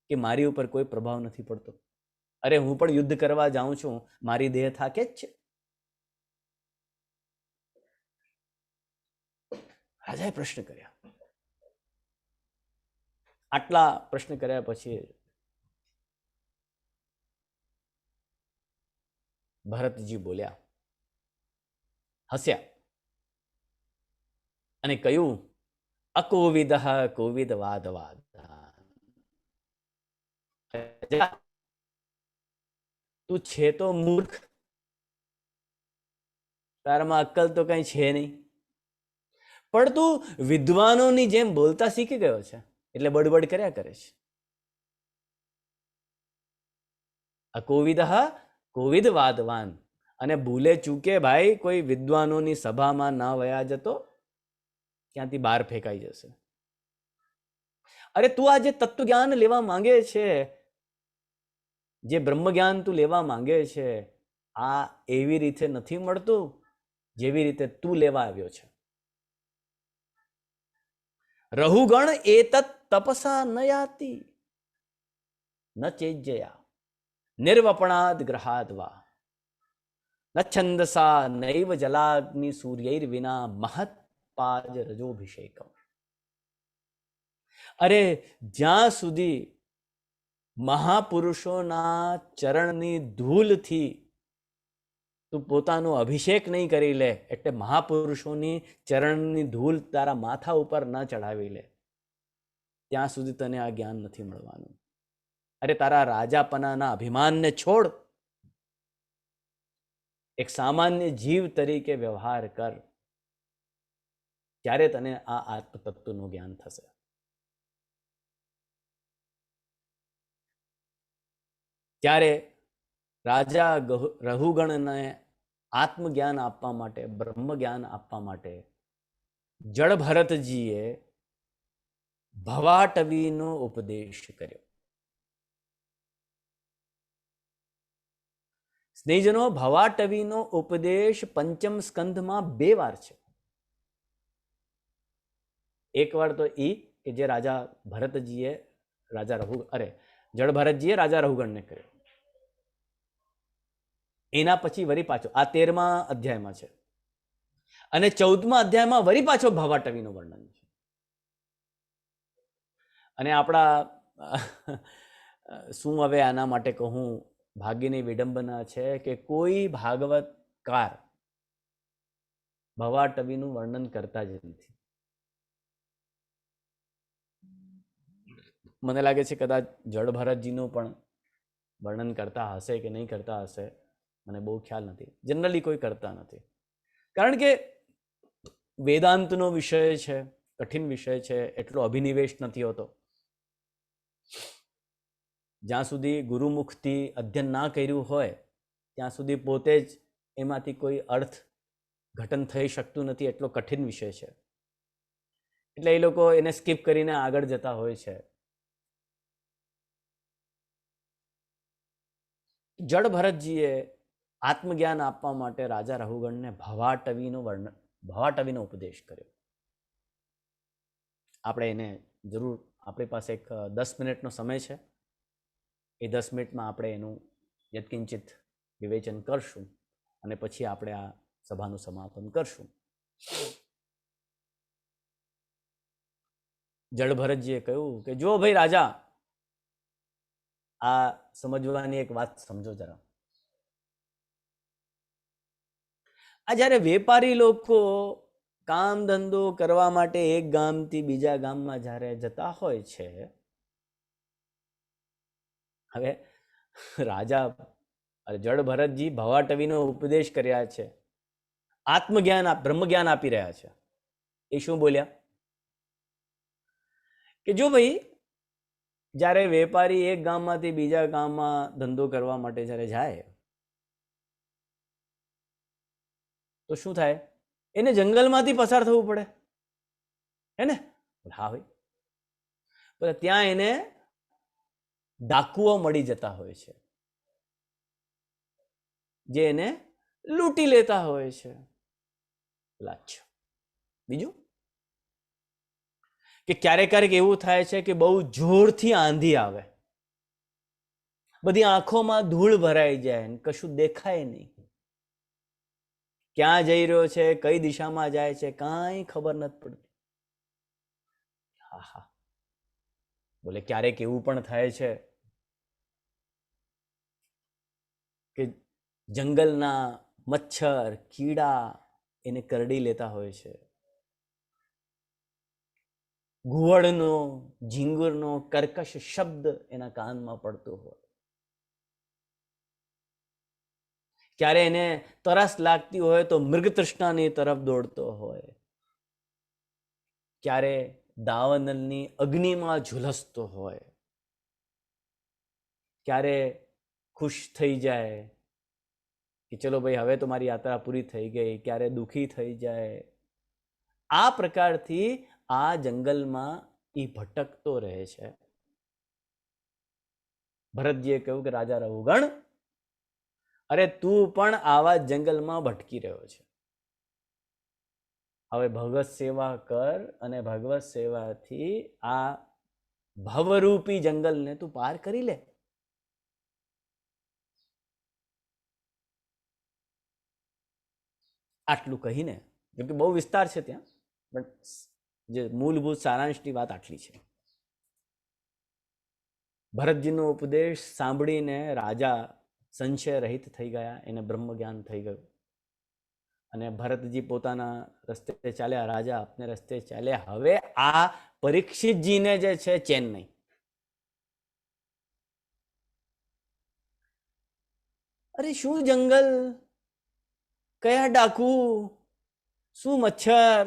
કે મારી ઉપર કોઈ પ્રભાવ નથી પડતો? અરે હું પણ યુદ્ધ કરવા જાઉં છું, મારી દેહ થાકે જ છે. રાજાએ પ્રશ્ન કર્યા. આટલા પ્રશ્ન કર્યા પછી ભરતજી બોલ્યા, હસ્યા અને કહ્યું, અકોવિદ કોવિદ વાદ વાદ. તું છે તો મૂર્ખ, તારામાં અક્કલ તો કઈ છે નહીં, પણ તું વિદ્વાનોની જેમ બોલતા શીખી ગયો છે એટલે બડબડ કર્યા કરે છે. અકોવિદ કોવિદ વાદવાન. અને ભૂલે ચૂકે ભાઈ કોઈ વિદ્વાનોની સભામાં ના વયા જતો, ક્યાંથી બહાર ફેંકાઈ જશે. અરે તું આ જે તત્વ જ્ઞાન લેવા માંગે છે, જે બ્રહ્મ જ્ઞાન તું લેવા માંગે છે, આ એવી રીતે નથી મળતું જેવી રીતે તું લેવા આવ્યો છે. રહુગણ એતત તપસા ન યાતિ ન ચેજ્જયા નિર્વપણાદ ગ્રહાદવા ન છંદસા નૈવ જલાગ્નિ સૂર્યૈર વિના મહત પાજ રજોભિષેકમ. અરે જ્યાં સુધી મહાપુરુષોના ચરણની ધૂલથી તું પોતાનો અભિષેક નહીં કરી લે, એટલે મહાપુરુષોની ચરણની ધૂલ તારા માથા ઉપર ન ચડાવી લે, ત્યાં સુધી તને આ જ્ઞાન નથી મળવાનું. અરે તારા રાજાપનાના અભિમાનને છોડ, એક સામાન્ય જીવ તરીકે વ્યવહાર કર, ત્યારે તને આ આત્મતત્વનું જ્ઞાન થશે. ત્યારે રાજા રહુગણને આત્મજ્ઞાન આપવા માટે, બ્રહ્મ જ્ઞાન આપવા માટે જળ ભરતજીએ ભવાટવીનો ઉપદેશ કર્યો. સ્નેહજનો, ભવાટવીનો ઉપદેશ પંચમ સ્કંધમાં 2 વાર છે. એક વાર તો કે જે રાજા ભરતજીએ જળ ભરતજીએ રાજા રહુગણને કર્યો. એના પછી વરી પાછો આ 13મા અધ્યાયમાં છે, અને 14મા અધ્યાયમાં વરી પાછો ભવાટવીનું વર્ણન છે. અને આપણા શું હવે આના માટે કહું, ભાગ્યની વિડંબના છે કે કોઈ ભાગવતકાર ભવાટવીનું વર્ણન કરતા જ નથી. મને લાગે છે કદાચ જળ ભરતજીનું પણ વર્ણન કરતા હશે કે નહીં કરતા હશે, મને બહુ ખ્યાલ નથી. જનરલી કોઈ કરતા નથી, કારણ કે વેદાંતનો વિષય છે, કઠિન વિષય છે, એટલો અભિનિવેશ નથી હોતો. જ્યાં સુધી ગુરુમુખથી અધ્યયન ના કર્યું હોય ત્યાં સુધી પોતે જ એમાંથી કોઈ અર્થ ઘટન થઈ શકતું નથી, એટલો કઠિન વિષય છે. એટલે એ લોકો એને સ્કીપ કરીને આગળ જતા હોય છે. જળ ભરતજીએ આત્મજ્ઞાન આપવા માટે રાજા રહુગણને ભવાટવીનો ઉપદેશ કર્યો. આપણે એને જરૂર, આપણી પાસે એક 10 મિનિટનો સમય છે, એ 10 મિનિટમાં આપણે એનું યત્કિંચિત વિવેચન કરશું અને પછી આપણે આ સભાનું સમાપન કરશું. જળ ભરતજીએ કહ્યું કે જો ભાઈ રાજા, આ સમજવાની એક વાત સમજો જરા. આ જ્યારે વેપારી લોકો કામ ધંધો કરવા માટે એક ગામથી બીજા ગામમાં જ્યારે જતા હોય છે, હવે રાજા જળ ભરતજી ભવાટવીનો ઉપદેશ કર્યા છે, આત્મજ્ઞાન બ્રહ્મ જ્ઞાન આપી રહ્યા છે. એ શું બોલ્યા કે જો ભાઈ, જ્યારે વેપારી એક ગામમાંથી બીજા ગામમાં ધંધો કરવા માટે જ્યારે જાય તો શું થાય? એને જંગલમાંથી પસાર થવું પડે, હે ને? હા ભાઈ. ત્યાં એને ડાકુઓ મળી જતા હોય છે, જે એને લૂંટી લેતા હોય છે. બીજું કે ક્યારેક ક્યારેક એવું થાય છે કે બહુ જોરથી આંધી આવે, બધી આંખોમાં ધૂળ ભરાઈ જાય, કશું દેખાય નહીં, ક્યાં જઈ રહ્યો છે, કઈ દિશામાં જાય છે, કાંઈ ખબર નથી પડતી. હા હા, બોલે ક્યારેક એવું પણ થાય છે કે જંગલના મચ્છર કીડા એને કરડી લેતા હોય છે, ઘુવડનો ઝીંગુરનો કર્કશ શબ્દ એના કાનમાં પડતો હોય, ક્યારે એને તરસ લાગતી હોય તો મૃગ તૃષ્ણાની તરફ દોડતો હોય, ક્યારે દાવાનળની અગ્નિમાં ઝુલસતો હોય, ક્યારે ખુશ થઈ જાય કે ચલો ભાઈ હવે તો મારી યાત્રા પૂરી થઈ ગઈ, ક્યારે દુઃખી થઈ જાય. આ પ્રકારથી આ જંગલમાં એ ભટકતો રહે છે. ભરતજીએ કહ્યું કે રાજા રઘુગણ, અરે તું પણ આવા જંગલમાં ભટકી રહ્યો છે, હવે ભગવત સેવા કર અને ભગવત સેવાથી આ ભવરૂપી જંગલને તું પાર કરી લે. આટલું કહીને, કેમ કે બહુ વિસ્તાર છે ત્યાં, પણ જે મૂળભૂત સારાંશની વાત આટલી છે. ભરતજીનો ઉપદેશ સાંભળીને રાજા સંશય રહિત થઈ ગયા, એને બ્રહ્મ જ્ઞાન થઈ ગયું, અને ભરતજી પોતાના રસ્તે ચાલ્યા, રાજા આપને રસ્તે ચાલ્યા. હવે આ પરીક્ષિતજીને જે છે ચેન નહીં. અરે શું જંગલ, કયા ડાકુ, શું મચ્છર,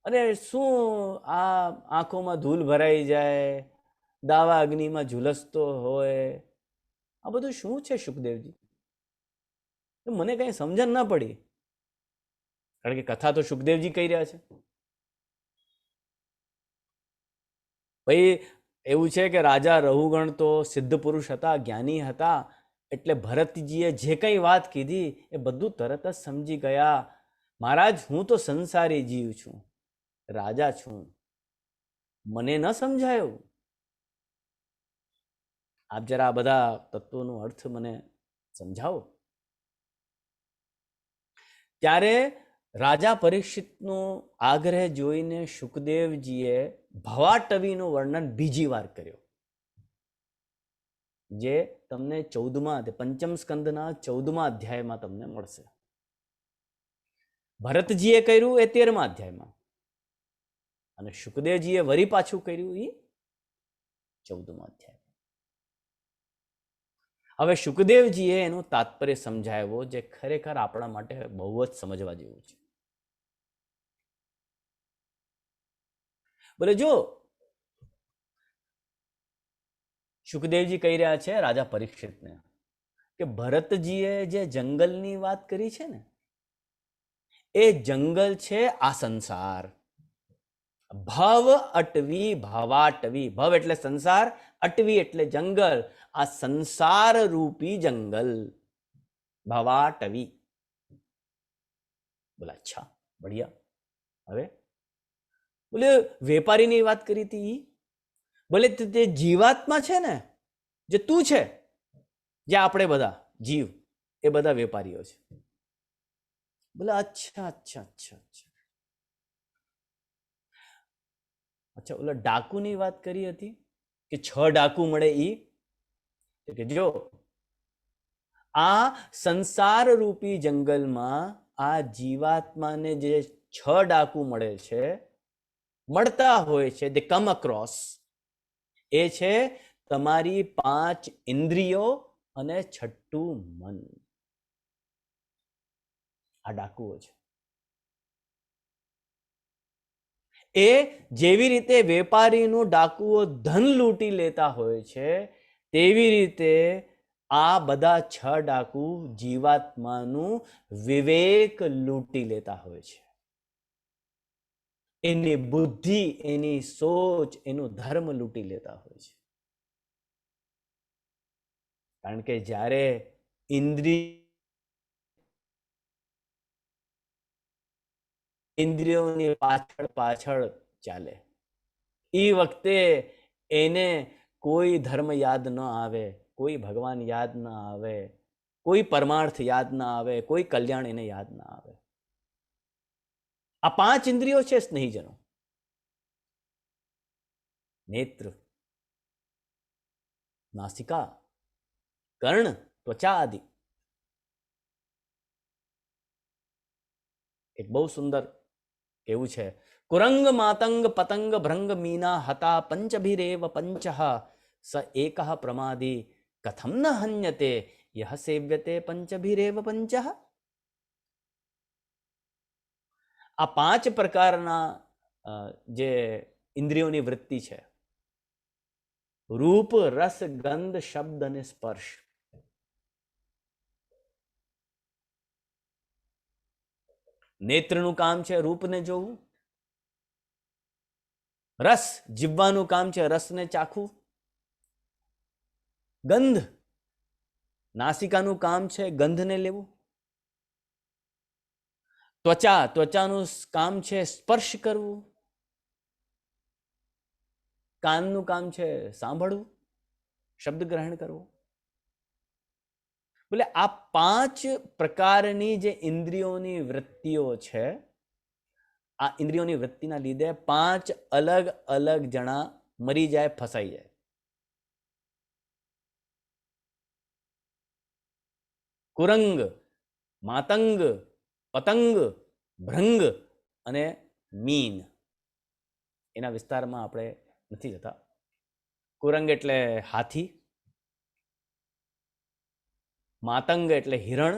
અરે શું આ આંખોમાં ધૂળ ભરાઈ જાય, દાવા અગ્નિમાં ઝુલસતો હોય, આ બધું શું છે સુખદેવજી? મને કઈ સમજણ ના પડી, કારણ કે કથા તો સુખદેવજી કહી રહ્યા છે. ભાઈ એવું છે કે રાજા રઘુગણ તો સિદ્ધ પુરુષ હતા, જ્ઞાની હતા, એટલે ભરતજીએ જે કંઈ વાત કીધી એ બધું તરત જ સમજી ગયા. મહારાજ, હું તો સંસારી જીવ છું, રાજા છું, મને ન સમજાયું, આપ જરા આ બધા તત્વોનો અર્થ મને સમજાવો. ત્યારે રાજા પરીક્ષિતનો આગ્રહ જોઈને સુખદેવજીએ ભવાટવીનું વર્ણન બીજી વાર કર્યો, જે તમને 14મા પંચમ સ્કંદના 14મા અધ્યાયમાં તમને મળશે. ભરતજીએ કર્યું એ 13મા અધ્યાયમાં, અને સુખદેવજીએ વરી પાછું કર્યું એ 14મા અધ્યાય. હવે સુખદેવજીએ એનું તાત્પર્ય સમજાવ્યો, જે ખરેખર આપણા માટે બહુ જ સમજવા જેવું છે. બોલે જો સુખદેવજી કહી રહ્યા છે રાજા પરીક્ષિતને કે ભરતજીએ જે જંગલની વાત કરી છે ને, એ જંગલ છે આ સંસાર. ભવ અટવી ભવાટવી, ભવ એટલે સંસાર, અટવી એટલે જંગલ, આ સંસાર રૂપી જંગલ ભવાટવી. બોલે અચ્છા, બઢિયા. હવે બોલે વેપારીની વાત કરી હતી, બોલે તે જીવાત્મા છે ને, જે તું છે, જે આપણે બધા જીવ, એ બધા વેપારીઓ છે. બોલે અચ્છા અચ્છા અચ્છા અચ્છા. અચ્છા, ઓલા ડાકુની વાત કરી હતી કે 6 ડાકુ મળે ઈ, કે જો આ સંસાર રૂપી જંગલમાં આ જીવાત્માને જે 6 ડાકુ મળે છે, મળતા હોય છે, દે કમ અક્રોસ, એ છે તમારી 5 ઇન્દ્રિયો અને 6ઠું મન. આ ડાકુઓ છે. એ જેવી રીતે વેપારીનું ડાકુઓ ધન લૂંટી લેતા હોય છે, તેવી રીતે આ બધા 6 ડાકુ જીવાત્માનું વિવેક લૂંટી લેતા હોય છે. એની બુદ્ધિ, એની સોચ, એનું ધર્મ લૂંટી લેતા હોય છે. કારણ કે જ્યારે ઇન્દ્રિયોની પાછળ પાછળ ચાલે, એ વખતે એને કોઈ ધર્મ યાદ ન આવે, કોઈ ભગવાન યાદ ન આવે, કોઈ પરમાર્થ યાદ ન આવે, કોઈ કલ્યાણ એને યાદ ન આવે. આ 5 ઇન્દ્રિયો છે સ્નેહીજનો: નેત્ર, નાસિકા, કર્ણ, ત્વચા આદિ. એક બહુ સુંદર એવું છે: કુરંગ માતંગ પતંગ ભ્રંગ મીના હતા પંચભિરેવ પંચઃ સ એકઃ પ્રમાદી કથમ ન હન્યતે યહ સેવ્યતે પંચભિરેવ પંચઃ. આ 5 પ્રકારના જે ઇન્દ્રિયોની વૃત્તિ છે, રૂપ, રસ, ગંધ, શબ્દ અને સ્પર્શ. નેત્રનું કામ છે રૂપને જોવું, રસ જીવવાનું કામ છે રસને ચાખવું, ગંધ નાસિકાનું કામ છે ગંધને લેવું, ત્વચાનું કામ છે સ્પર્શ કરવું, કાનનું કામ છે સાંભળવું, શબ્દ ગ્રહણ કરવું. બોલે આ 5 પ્રકારની જે ઇન્દ્રિયોની વૃત્તિઓ છે, આ ઇન્દ્રિયોની વૃત્તિના લીધે 5 અલગ અલગ જણા મરી જાય, ફસાઈ જાય. કુરંગ, માતંગ, પતંગ, ભ્રંગ અને મીન. એના વિસ્તારમાં આપણે નથી જતા. કુરંગ એટલે હાથી, માતંગ એટલે હિરણ,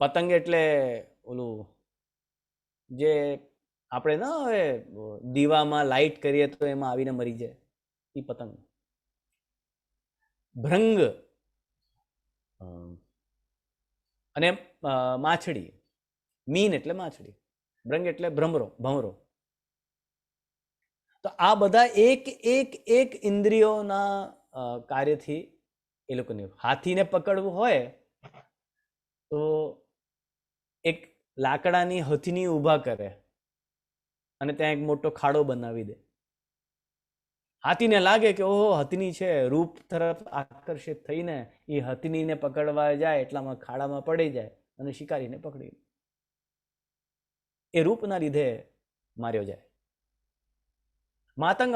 પતંગ એટલે ઓલું જે આપણે ના હવે દીવામાં લાઈટ કરીએ તો એમાં આવીને મરી જાય, એ પતંગ. ભ્રંગ અને માછડી. મીન એટલે માછડી, ભ્રંગ એટલે ભમરો. તો આ બધા એક ઇન્દ્રિયોના કાર્યથી એ લોકોને, હાથીને પકડવું હોય તો એક લાકડાની હથની ઊભા કરે અને ત્યાં એક મોટો ખાડો બનાવી દે. હાથીને લાગે કે ઓહો હથની છે, રૂપ તરફ આકર્ષિત થઈને એ હથનીને પકડવા જાય એટલામાં ખાડામાં પડી જાય અને શિકારીને પકડી લે. એ રૂપના લીધે માર્યો જાય. માતંગ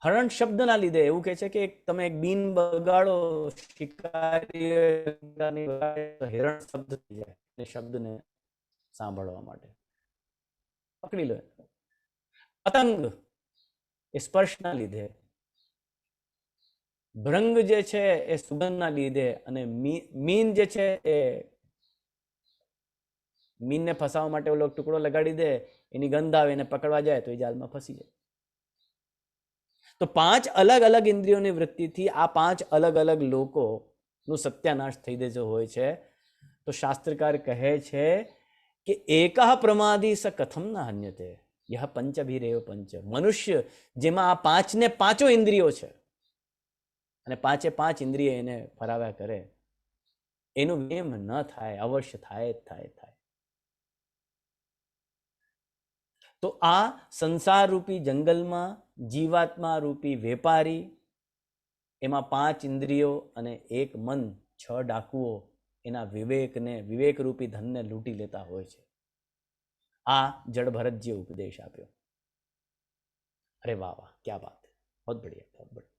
હરણ શબ્દના લીધે એવું કહે છે કે તમે એક બીન બગાડો, શિકારી હિરણ શબ્દ થઈ જાય, એ શબ્દને સાંભળવા માટે પકડી લો. પતંગ એ સ્પર્શના લીધે, ભ્રંગ જે છે એ સુગંધના લીધે, અને મીન જે છે એ મીનને ફસાવવા માટે ઓલો ટુકડો લગાડી દે, એની ગંધ આવે, એને પકડવા જાય તો એ જાલમાં ફસી જાય. તો 5 અલગ અલગ ઇન્દ્રિયોની વૃત્તિથી આ 5 અલગ અલગ લોકોનું સત્યાનાશ થઈ દેજો હોય છે. તો શાસ્ત્રકાર કહે છે કે એકઃ પ્રમાદી સ કથમ ન હન્યતે યહ પંચભિરેવ પંચ. મનુષ્ય જેમાં આ 5 ને 5 ઇન્દ્રિયો છે અને 5 ઇન્દ્રિય એને ફરાવ્યા કરે, એનું એમ ન થાય, અવશ્ય થાય. તો આ સંસાર રૂપી જંગલમાં જીવાત્મા રૂપી વેપારી, એમાં 5 ઇન્દ્રિયો અને 1 મન, 6 ડાકુઓ એના વિવેક રૂપી ધનને લૂંટી લેતા હોય છે. આ જડ ભરતજીએ ઉપદેશ આપ્યો. अरे वाह वाह, क्या बात है, बहुत बढ़िया, बहुत बढ़िया.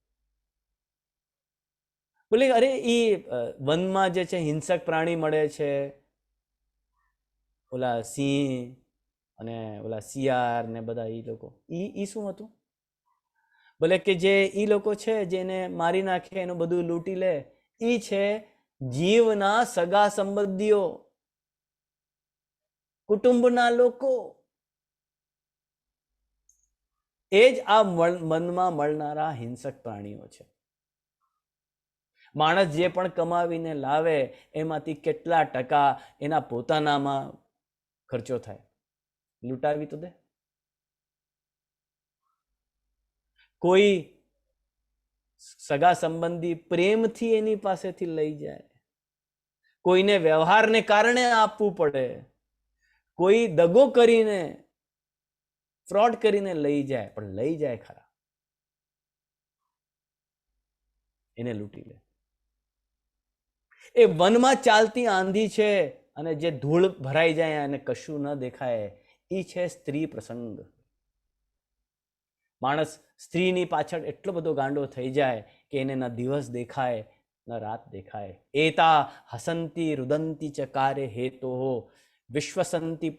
બોલે અરે એ વનમાં જે છે હિંસક પ્રાણી મળે છે, ઓલા સિંહ અને ઓલા શિયાળ ને બધા એ લોકો, ઈ શું હતું? બોલે કે જે ઈ લોકો છે જેને મારી નાખે, એનું બધું લૂંટી લે, ઈ છે જીવના સગા સંબંધીઓ, કુટુંબના લોકો. એ જ આ મનમાં મળનારા હિંસક પ્રાણીઓ છે. માણસ જે પણ કમાવીને લાવે એમાંથી કેટલા ટકા એના પોતાનામાં ખર્ચો થાય? લૂંટાવી તો દે. કોઈ સગા સંબંધી પ્રેમથી એની પાસેથી લઈ જાય, કોઈને વ્યવહારને કારણે આપવું પડે, કોઈ દગો કરીને ફ્રોડ કરીને લઈ જાય, પણ લઈ જાય ખરા, એને લૂંટી લે. એ વનમાં ચાલતી આંધી છે અને જે ધૂળ ભરાઈ જાય અને કશું ન દેખાય, એ છે સ્ત્રી પ્રસંગ. માણસ સ્ત્રીની પાછળ એટલો બધો ગાંડો થઈ જાય કે એને ન દિવસ દેખાય ન રાત દેખાય. એતા હસંતી રુદંતી ચ કાર્ય હેતો વિશ્વાસંતી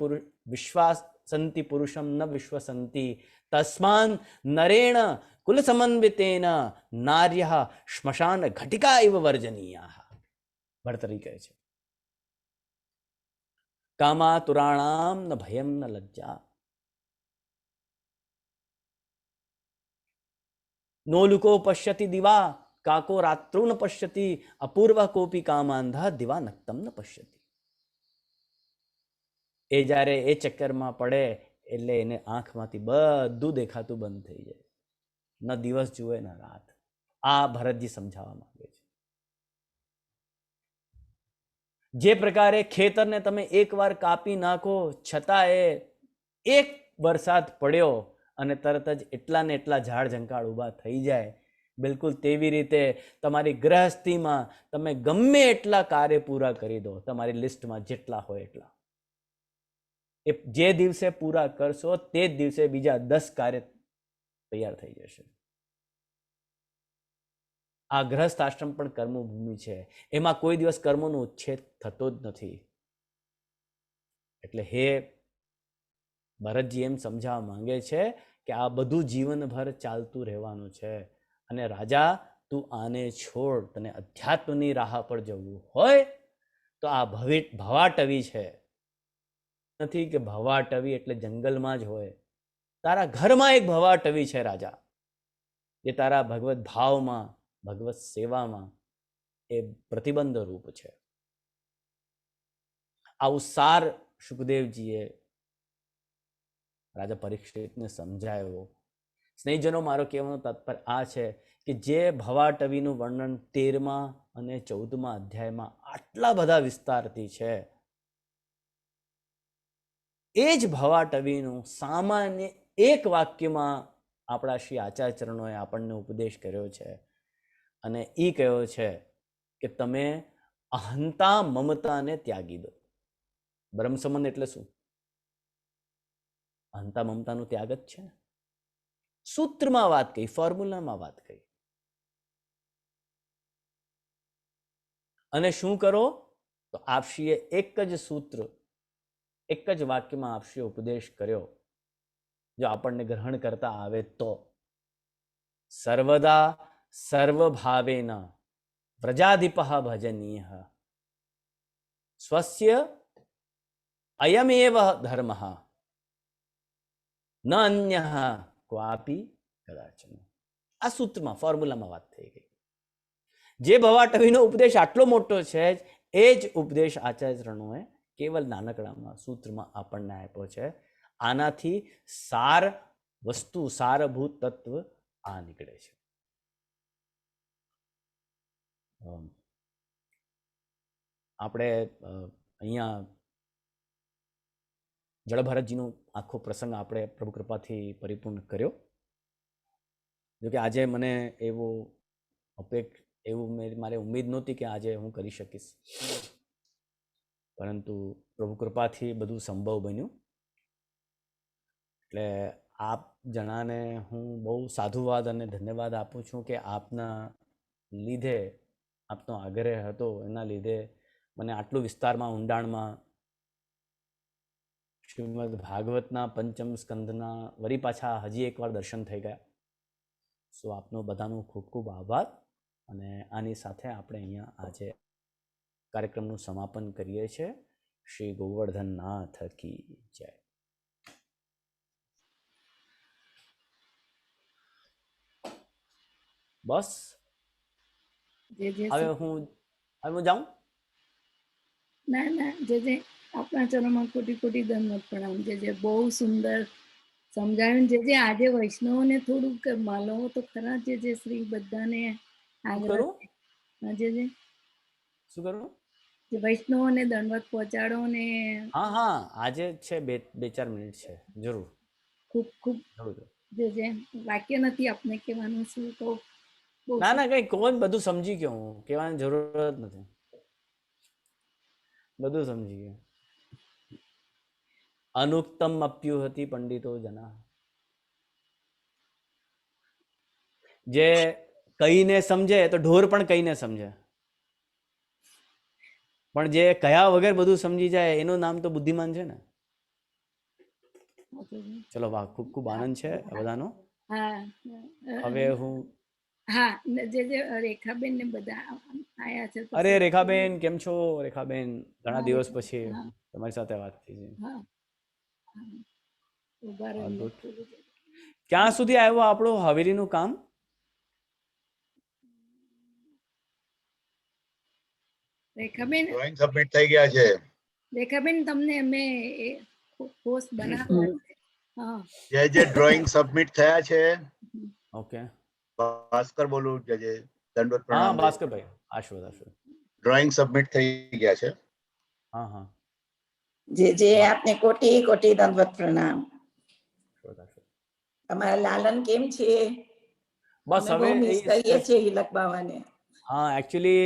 પુરુષમ ન વિશ્વસંતી તસ્માન નરેણ કુલ સમન્વિતેન નાર્ય શ્મશાન ઘટિકા ઇવ વર્જનીયા. ભર્તરી કહે છે, કામાતુરાણામ ન ભયમ ન લજ્જા. નોલુકો પશ્યતિ દિવા કાકો રાત્રુ ન પશ્યતિ અપૂર્વ કોપી કામાંધા દિવા નક્તમ ન પશ્યતિ. એ જ્યારે એ ચક્કરમાં પડે એટલે એને આંખમાંથી બધું દેખાતું બંધ થઈ જાય, ન દિવસ જુએ ન રાત. આ ભરતજી સમજાવવા માંગે છે. જે પ્રકારે ખેતરને તમે એકવાર કાપી નાખો છતાં એક વરસાદ પડ્યો અને તરત જ એટલા ને એટલા ઝાડ ઝંકાળ ઊભા થઈ જાય, બિલકુલ તેવી રીતે તમારી ગૃહસ્થીમાં તમે ગમે એટલા કાર્ય પૂરા કરી દો, તમારી લિસ્ટમાં જેટલા હોય એટલા, એ જે દિવસે પૂરા કરશો તે જ દિવસે બીજા 10 કાર્ય તૈયાર થઈ જશે. આ ગૃહસ્થ આશ્રમ પણ કર્મભૂમિ છે, એમાં કોઈ દિવસ કર્મોનો ઉચ્છેદ થતો જ નથી. એટલે હે ભરતજી એમ સમજાવવા માંગે છે કે આ બધું જીવનભર ચાલતું રહેવાનું છે. અને રાજા તું આને છોડ, તને અધ્યાત્મની રાહ પર જવું હોય તો આ ભવાટવી છે. નથી કે ભવાટવી એટલે જંગલમાં જ હોય, તારા ઘરમાં એક ભવાટવી છે રાજા, જે તારા ભગવત ભાવમાં ભગવત સેવામાં એ પ્રતિબંધ રૂપ છે. આવું સાર સુખદેવજીએ રાજા પરીક્ષિતને સમજાયો. સ્નેહીજનો, મારો કહેવાનો તાત્પર્ય આ છે કે જે ભવાટવીનું વર્ણન 13મા અને 14મા અધ્યાયમાં આટલા બધા વિસ્તારથી છે, એ જ ભવાટવીનું સામાન્ય એક વાક્યમાં આપણા શ્રી આચાર્ય ચરણોએ આપણને ઉપદેશ કર્યો છે. અને એ કહ્યો છે કે તમે અહંતા મમતાને ત્યાગી દો. બ્રહ્મ સંબંધ એટલે શું? અહંતા મમતાનો ત્યાગ જ છે. સૂત્રમાં વાત કહી, ફોર્મ્યુલામાં વાત કહી. અને શું કરો? તો આપશ્રીએ એક જ સૂત્ર, એક જ વાક્યમાં આપશ્રીએ ઉપદેશ કર્યો. જો આપણને ગ્રહણ કરતા આવે તો સર્વદા સર્વભાવેન પ્રજાધિપ ભજનીય સ્વસ્ય અયમેવ ધર્મ ન અન્ય ક્વાપી કદાચન. આ સૂત્રમાં ફોર્મ્યુલામાં વાત થઈ ગઈ. જે ભવાટવીનો ઉપદેશ આટલો મોટો છે, એ જ ઉપદેશ આચાર્ય ચરણોએ કેવલ નાનકડામાં સૂત્રમાં આપણને આપ્યો છે. આનાથી સાર વસ્તુ, સારભૂત તત્વ આ નીકળે છે. આપણે અહીંયા જળભરતજીનો આખો પ્રસંગ આપણે પ્રભુ કૃપાથી પરિપૂર્ણ કર્યો. જોકે આજે મને મારે ઉમેદ નહોતી કે આજે હું કરી શકીશ, પરંતુ પ્રભુ કૃપાથી બધું સંભવ બન્યું. એટલે આપ જણાને હું બહુ સાધુવાદ અને ધન્યવાદ આપું છું કે આપના લીધે, આપનો આગ્રહ હતો એના લીધે મને આટલું વિસ્તારમાં ઊંડાણમાં શ્રીમદ ભાગવતના પંચમ સ્કંદના વળી પાછા હજી એકવાર દર્શન થઈ ગયા. સો આપનો બધાનો ખૂબ ખૂબ આભાર. અને આની સાથે આપણે અહીંયા આજે કાર્યક્રમનું સમાપન કરીએ છીએ. શ્રી ગોવર્ધન નાથ કી જય. બસ જે જે હવે હું જાઉં. ના ના જે આપણા ચરણમાં કોટી કોટી દંડવત પ્રણામ. જે બહુ સુંદર સમજાવ્યું. જે આજે વૈષ્ણવોને થોડુંક માલવો તો ખરા. જે શ્રી બધાને આગ્રહ જે શું કરું? જે વૈષ્ણવોને દંડવત પહોંચાડો ને. હા આજે છે 2-4 મિનિટ છે જરૂર. ખૂબ ખૂબ જે વાક્ય નથી આપને કહેવાનું. શું કહું? ના કઈ કોણ, બધું સમજી ગયો હું, કહેવાની જરૂરત નથી, બધું સમજી ગયો. અનુક્તમ અપ્યુહતિ પંડિતો જના. જે કહીને સમજે તો ઢોર પણ કહીને સમજે, પણ જે કયા વગર બધું સમજી જાય એનું નામ તો બુદ્ધિમાન છે ને. ચલો વાહ, ખૂબ ખૂબ આનંદ છે બધાનો. હવે હું જે રેખાબેન ને બધા આયા છે. અરે રેખાબેન કેમ છો? રેખાબેન ઘણા દિવસ પછી તમારી સાથે વાત થઈ છે. ક્યાં સુધી આવ્યો આપણું હવેલીનું કામ? રેખાબેન ડ્રોઈંગ સબમિટ થઈ ગયા છે. રેખાબેન તમને અમે પોસ્ટ બનાવ્યા છે. જે ડ્રોઈંગ સબમિટ થયા છે. ઓકે, ભાસ્કર બોલું. જે દંડવત હા પ્રણામ. ભાસ્કરભાઈ, આશીર્વાદ. ડ્રોઈંગ સબમિટ થઈ ગયા છે. હા જે આપને કોટી કોટી દંડવત પ્રણામ. તમારા લાલન કેમ છે? બસ હવે મિસ કરીએ છીએ હિલક બાવાને. હા એકચ્યુઅલી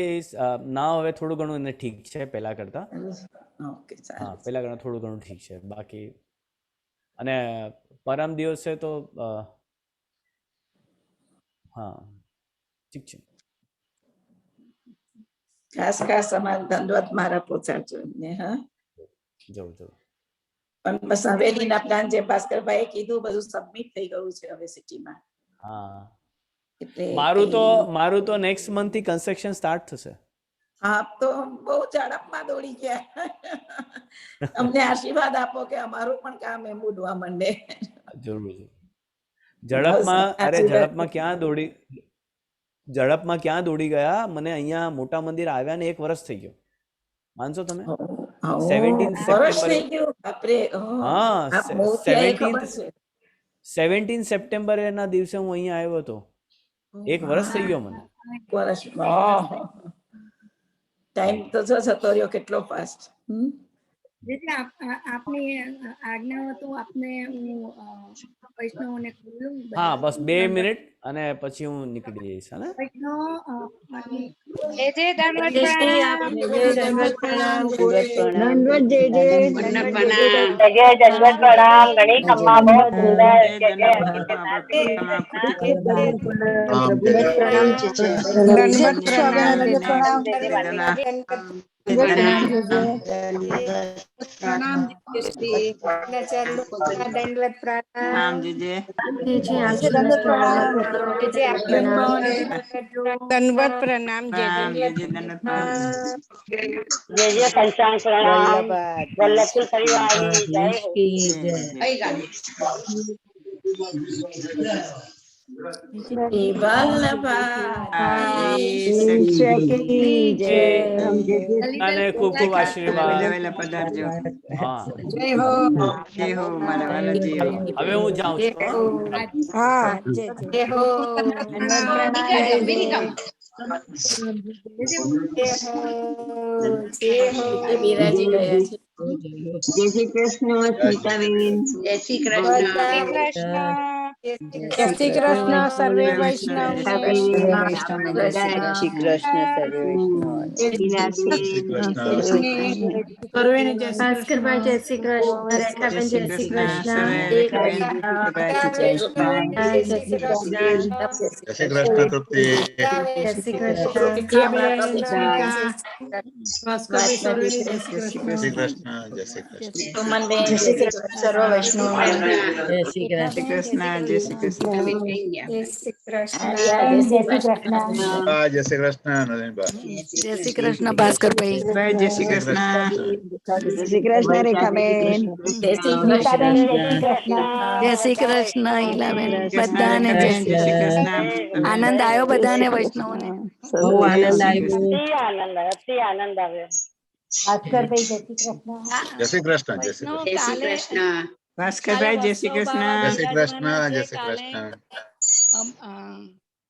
ના હવે થોડું ઘણું એને ઠીક છે પહેલા કરતા. ઓકે, હા પહેલા કરતા થોડું ઘણું ઠીક છે. બાકી અને પરમ દિવસે તો હા ઠીક છે. ખાસ અમારા દંડવત મારા પહોંચાડજો ને. હા જવું. પણ બસ હવેલીના પ્લાન જે ભાસ્કરભાઈએ કીધું બધું સબમિટ થઈ ગયું છે હવે સિટીમાં. હા એટલે મારું તો નેક્સ્ટ મંથ થી કન્સ્ટ્રક્શન સ્ટાર્ટ થશે. હા તો બહુ ઝડપમાં દોડી ગયા. અમને આશીર્વાદ આપો કે અમારું પણ કામ એમ ઉડવા માંડે. જરૂર. ઝડપમાં ક્યાં દોડી ગયા? મને અહીંયા મોટા મંદિર આવ્યા ને 1 વર્ષ થઈ ગયો, માનશો તમે? 17 સપ્ટેમ્બરે ના દિવસે હું અહીંયા આવ્યો હતો. 1 વર્ષ થઈ ગયો મને. ટાઈમ તો જતો રહ્યો કેટલો ફાસ્ટ. આપની આજ્ઞા તો આપને વૈષ્ણવોને કહ્યું. હા બસ 2 મિનિટ અને પછી હું નીકળી જઈશ. હા प्रणाम श्री दंडवत प्रणाम दंडवत प्रणाम जय पंचांग प्रणाम वल्लभ परिवार की जय અને ખૂબ ખૂબ આશીર્વાદ. હવે હું જાઉં છું. વિરાજી ગયા છે. जय श्री कृष्ण स्मिताबेन जय श्री कृष्ण જય શ્રી કૃષ્ણ સર્વે વૈષ્ણવને સર્વે વૈષ્ણવને જય શ્રી કૃષ્ણ સર્વે વૈષ્ણવ જય શ્રી કૃષ્ણ. સર્વેને જય શ્રી ભાસ્કરભાઈ જય શ્રી કૃષ્ણ જય રેખાબેન શ્રી જય શ્રી કૃષ્ણ. કૃષ્ણ સર્વે રેખાબેન, જય શ્રી કૃષ્ણ. જય શ્રી કૃષ્ણ જય શ્રી કૃષ્ણ તૃપ્તિ. જય શ્રી કૃષ્ણ ભાસ્કરભાઈ સર્વેને જય શ્રી જય શ્રી કૃષ્ણ. કૃષ્ણ. જય શ્રી કૃષ્ણ. સુમનબેન જય શ્રી કૃષ્ણ સર્વ વૈષ્ણવને જય શ્રી કૃષ્ણ. જય શ્રી કૃષ્ણ. જય શ્રી કૃષ્ણ જય શ્રી કૃષ્ણ. હા, જય શ્રી કૃષ્ણ નરેનભાઈ. જય શ્રી કૃષ્ણ ભાસ્કરભાઈ. ભાઈ જય શ્રી જય શ્રી કૃષ્ણ. કૃષ્ણ. જય શ્રી કૃષ્ણ રેખાબેન જય શ્રી નીતાબેન કૃષ્ણ. જય શ્રી કૃષ્ણ. જય શ્રી કૃષ્ણ ઈલાબેન. બધાને જય રેખાબેન, શ્રી જય શ્રી કૃષ્ણ. કૃષ્ણ. આનંદ આવ્યો બધાને વૈષ્ણવને. બહુ આનંદ આવ્યો. અતિ આનંદ આવ્યો. ભાસ્કરભાઈ જય શ્રી કૃષ્ણ. જય શ્રી કૃષ્ણ. જય શ્રી વૈષ્ણવ કૃષ્ણ. કાલે ભાસ્કરભાઈ જય શ્રી વૈષ્ણવ બાવા જય કૃષ્ણ. શ્રી બિરાજવાના કૃષ્ણ. છે. જય શ્રી કાલે કૃષ્ણ.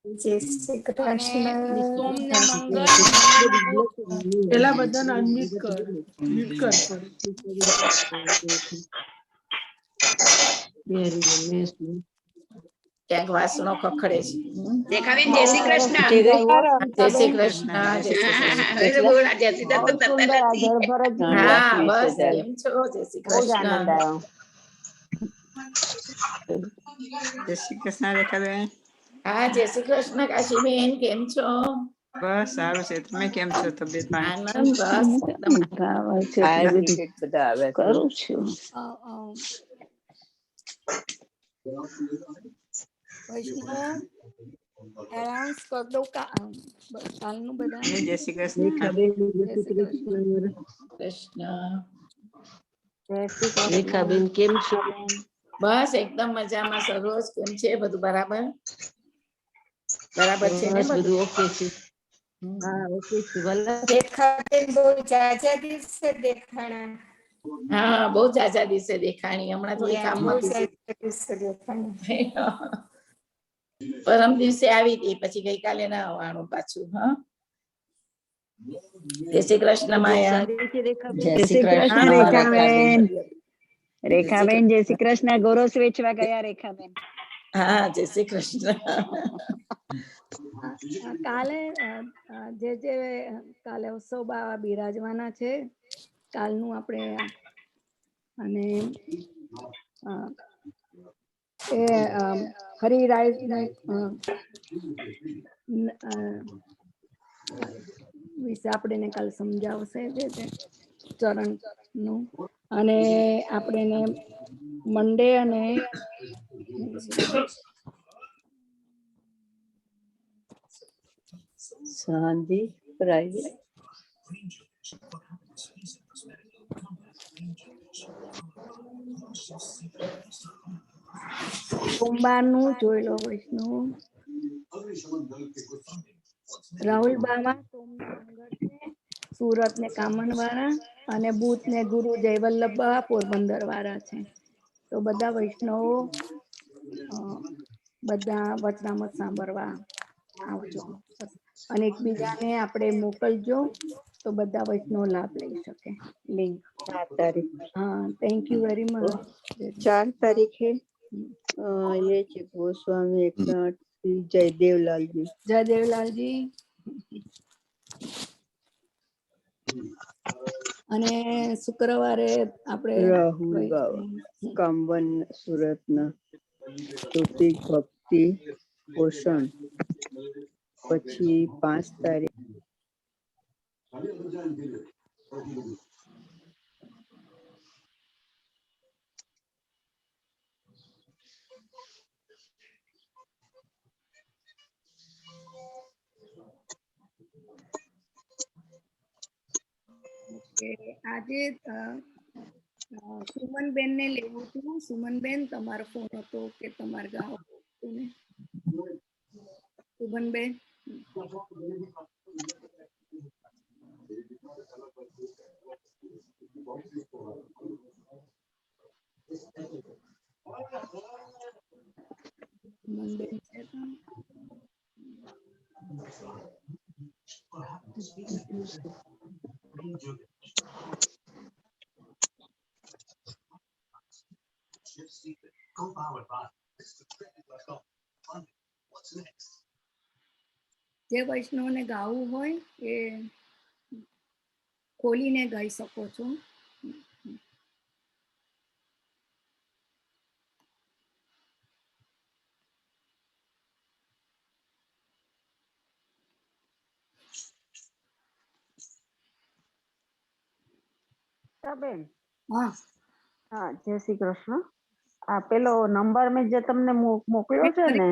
જય શ્રી અને કૃષ્ણ સોમને મંગળ મંગળને બુધ પેલા બધાને અનમ્યુટ કર. મ્યુટ કર પણ. ક્યાંક વાસણો ખખડે છે. રેખાબેન જય શ્રી કૃષ્ણ. જય શ્રી કૃષ્ણ. જય શ્રી કૃષ્ણ. બહુ સુંદર આ જળભર જ હા બસ કેમ છો? જય શ્રી બહુ જ આનંદ કૃષ્ણ. આવ્યો. જય શ્રી કૃષ્ણ રેખાબેન. હા જય શ્રી કૃષ્ણ કાશીબેન કેમ છો? બસ સારું છે. તમે કેમ છો? તબિયત પાણી? આનંદ બસ એકદમ આયુર્વેદિક બધા આવે કરું છું અ, અ, વૈષ્ણવ એનાઉન્સ કરી દઉં કાલનું બધાને. જય શ્રી કૃષ્ણ. જય શ્રી કૃષ્ણ. કૃષ્ણ. રેખાબેન કેમ છો? બસ એકદમ મજામાં. સરોજ કેમ છે? બધું બરાબર બરાબર છે ને બસ બધું? બધું ઓકે છે. હમ. હા ઓકે છે. ભલે રેખાબેન બહુ ઝાઝા દિવસે દેખાણા હા બહુ ઝાઝા દિવસે દેખાણી. હમણાં થોડી કામમાં બહુ busy. ઝાઝા દિવસે દેખાણા પરમ દિવસે આવી હતી પછી ગઈકાલે ના આવવાનું પાછું. હા જય શ્રી કૃષ્ણ તબિયત માયા. સારી છે રેખાબેન? જય જય શ્રી શ્રી કૃષ્ણ કૃષ્ણ રેખાબેન. રેખાબેન રેખાબેન જય શ્રી કૃષ્ણ ગોરસ વેચવા ગયા રેખાબેન હા જય શ્રી કૃષ્ણ. કાલે જે કાલે ઉત્સવ બાવા બિરાજવાના છે. કાલનું આપણે અને અ, એ હરિરાય વિશે આપણે કાલ સમજાવશે જે ચરણ નું અને આપણે મંડે અને શાંતિ પ્રાઇવેટ સોમવારનું જોઈ લો વૈષ્ણવ. રાહુલ બામાં સોમના મંગળ છે. સુરત ને કામન વાળા અને બુધ ને ગુરુ જય વલ્લભ પોરબંદર વાળા છે. તો બધા વૈષ્ણવો બધા વચનામત સાંભળવા આવજો અને એકબીજાને આપણે મોકલજો તો બધા વૈષ્ણવ લાભ લઈ શકે. લિંક 4 તારીખ હા થેન્ક યુ વેરી મચ. 4 તારીખે એ છે ગોસ્વામી એકનાથ શ્રી જયદેવલાલજી જય દેવલાલજી. અને શુક્રવારે આપણે રાહુલ બાવા કામવન સુરતના સ્તુતિ ભક્તિ પોષણ પછી 5 તારીખ આજે સુમનબેન ને લેવું હતું. સુમનબેન તમારો ફોન હતો કે તમારા ગામ હતું ને સુમનબેન સુમનબેન છે તો જે વૈષ્ણવને ગાવું હોય એ ખોલીને ગાઈ શકો છો. બેન હા, હા, જય શ્રી કૃષ્ણ. આ પેલો નંબર મેં જે તમને મોકલ્યો છે ને,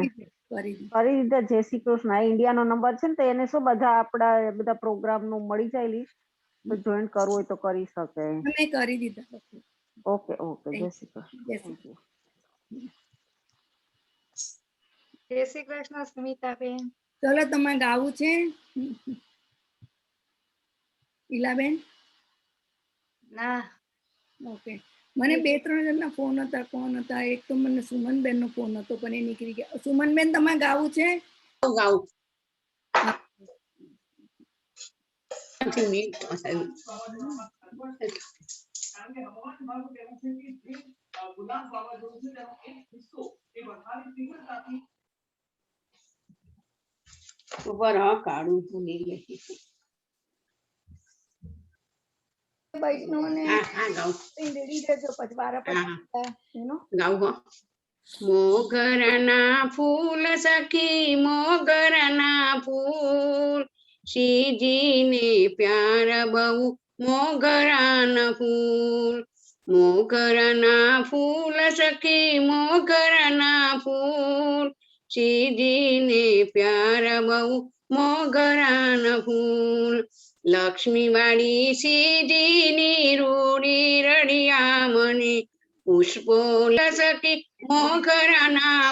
કરી દીધું. કરી દીધો. જય શ્રી કૃષ્ણ. આ ઇન્ડિયાનો નંબર છે ને, તો એને શું બધા આપડા બધા પ્રોગ્રામ નું મળી જાય લિસ્ટ, તો જોઈન કરવું હોય તો કરી શકે. મેં કરી દીધા. ઓકે ઓકે, જય શ્રી કૃષ્ણ. જય શ્રી થેન્ક યુ. જય શ્રી કૃષ્ણ સ્મિતાબેન. ચલો, તમારે ગાવું છે ઈલાબેન? ના, ઓકે. મને 2-3 જણના ફોન હતા. કોણ હતા? એક તો મને સુમનબેન નો ફોન હતો, પણ એ નીકળી ગયા. સુમનબેન, તમારે ગાવું છે? વૈષ્ણવને રેડી દેજો, પછી વારા મોગરના ફૂલ સખી, મોગરના ફૂલ, શ્રીજીને પ્યાર બહુ મોગરાના ફૂલ. મોગરના ફૂલ સખી, મોગરના ફૂલ, શ્રીજીને પ્યાર બહુ મોગરાના ફૂલ. લક્ષ્મી વાળી શ્રીજીની રૂડી રડિયા મને, પુષ્પો સખી મોગરાના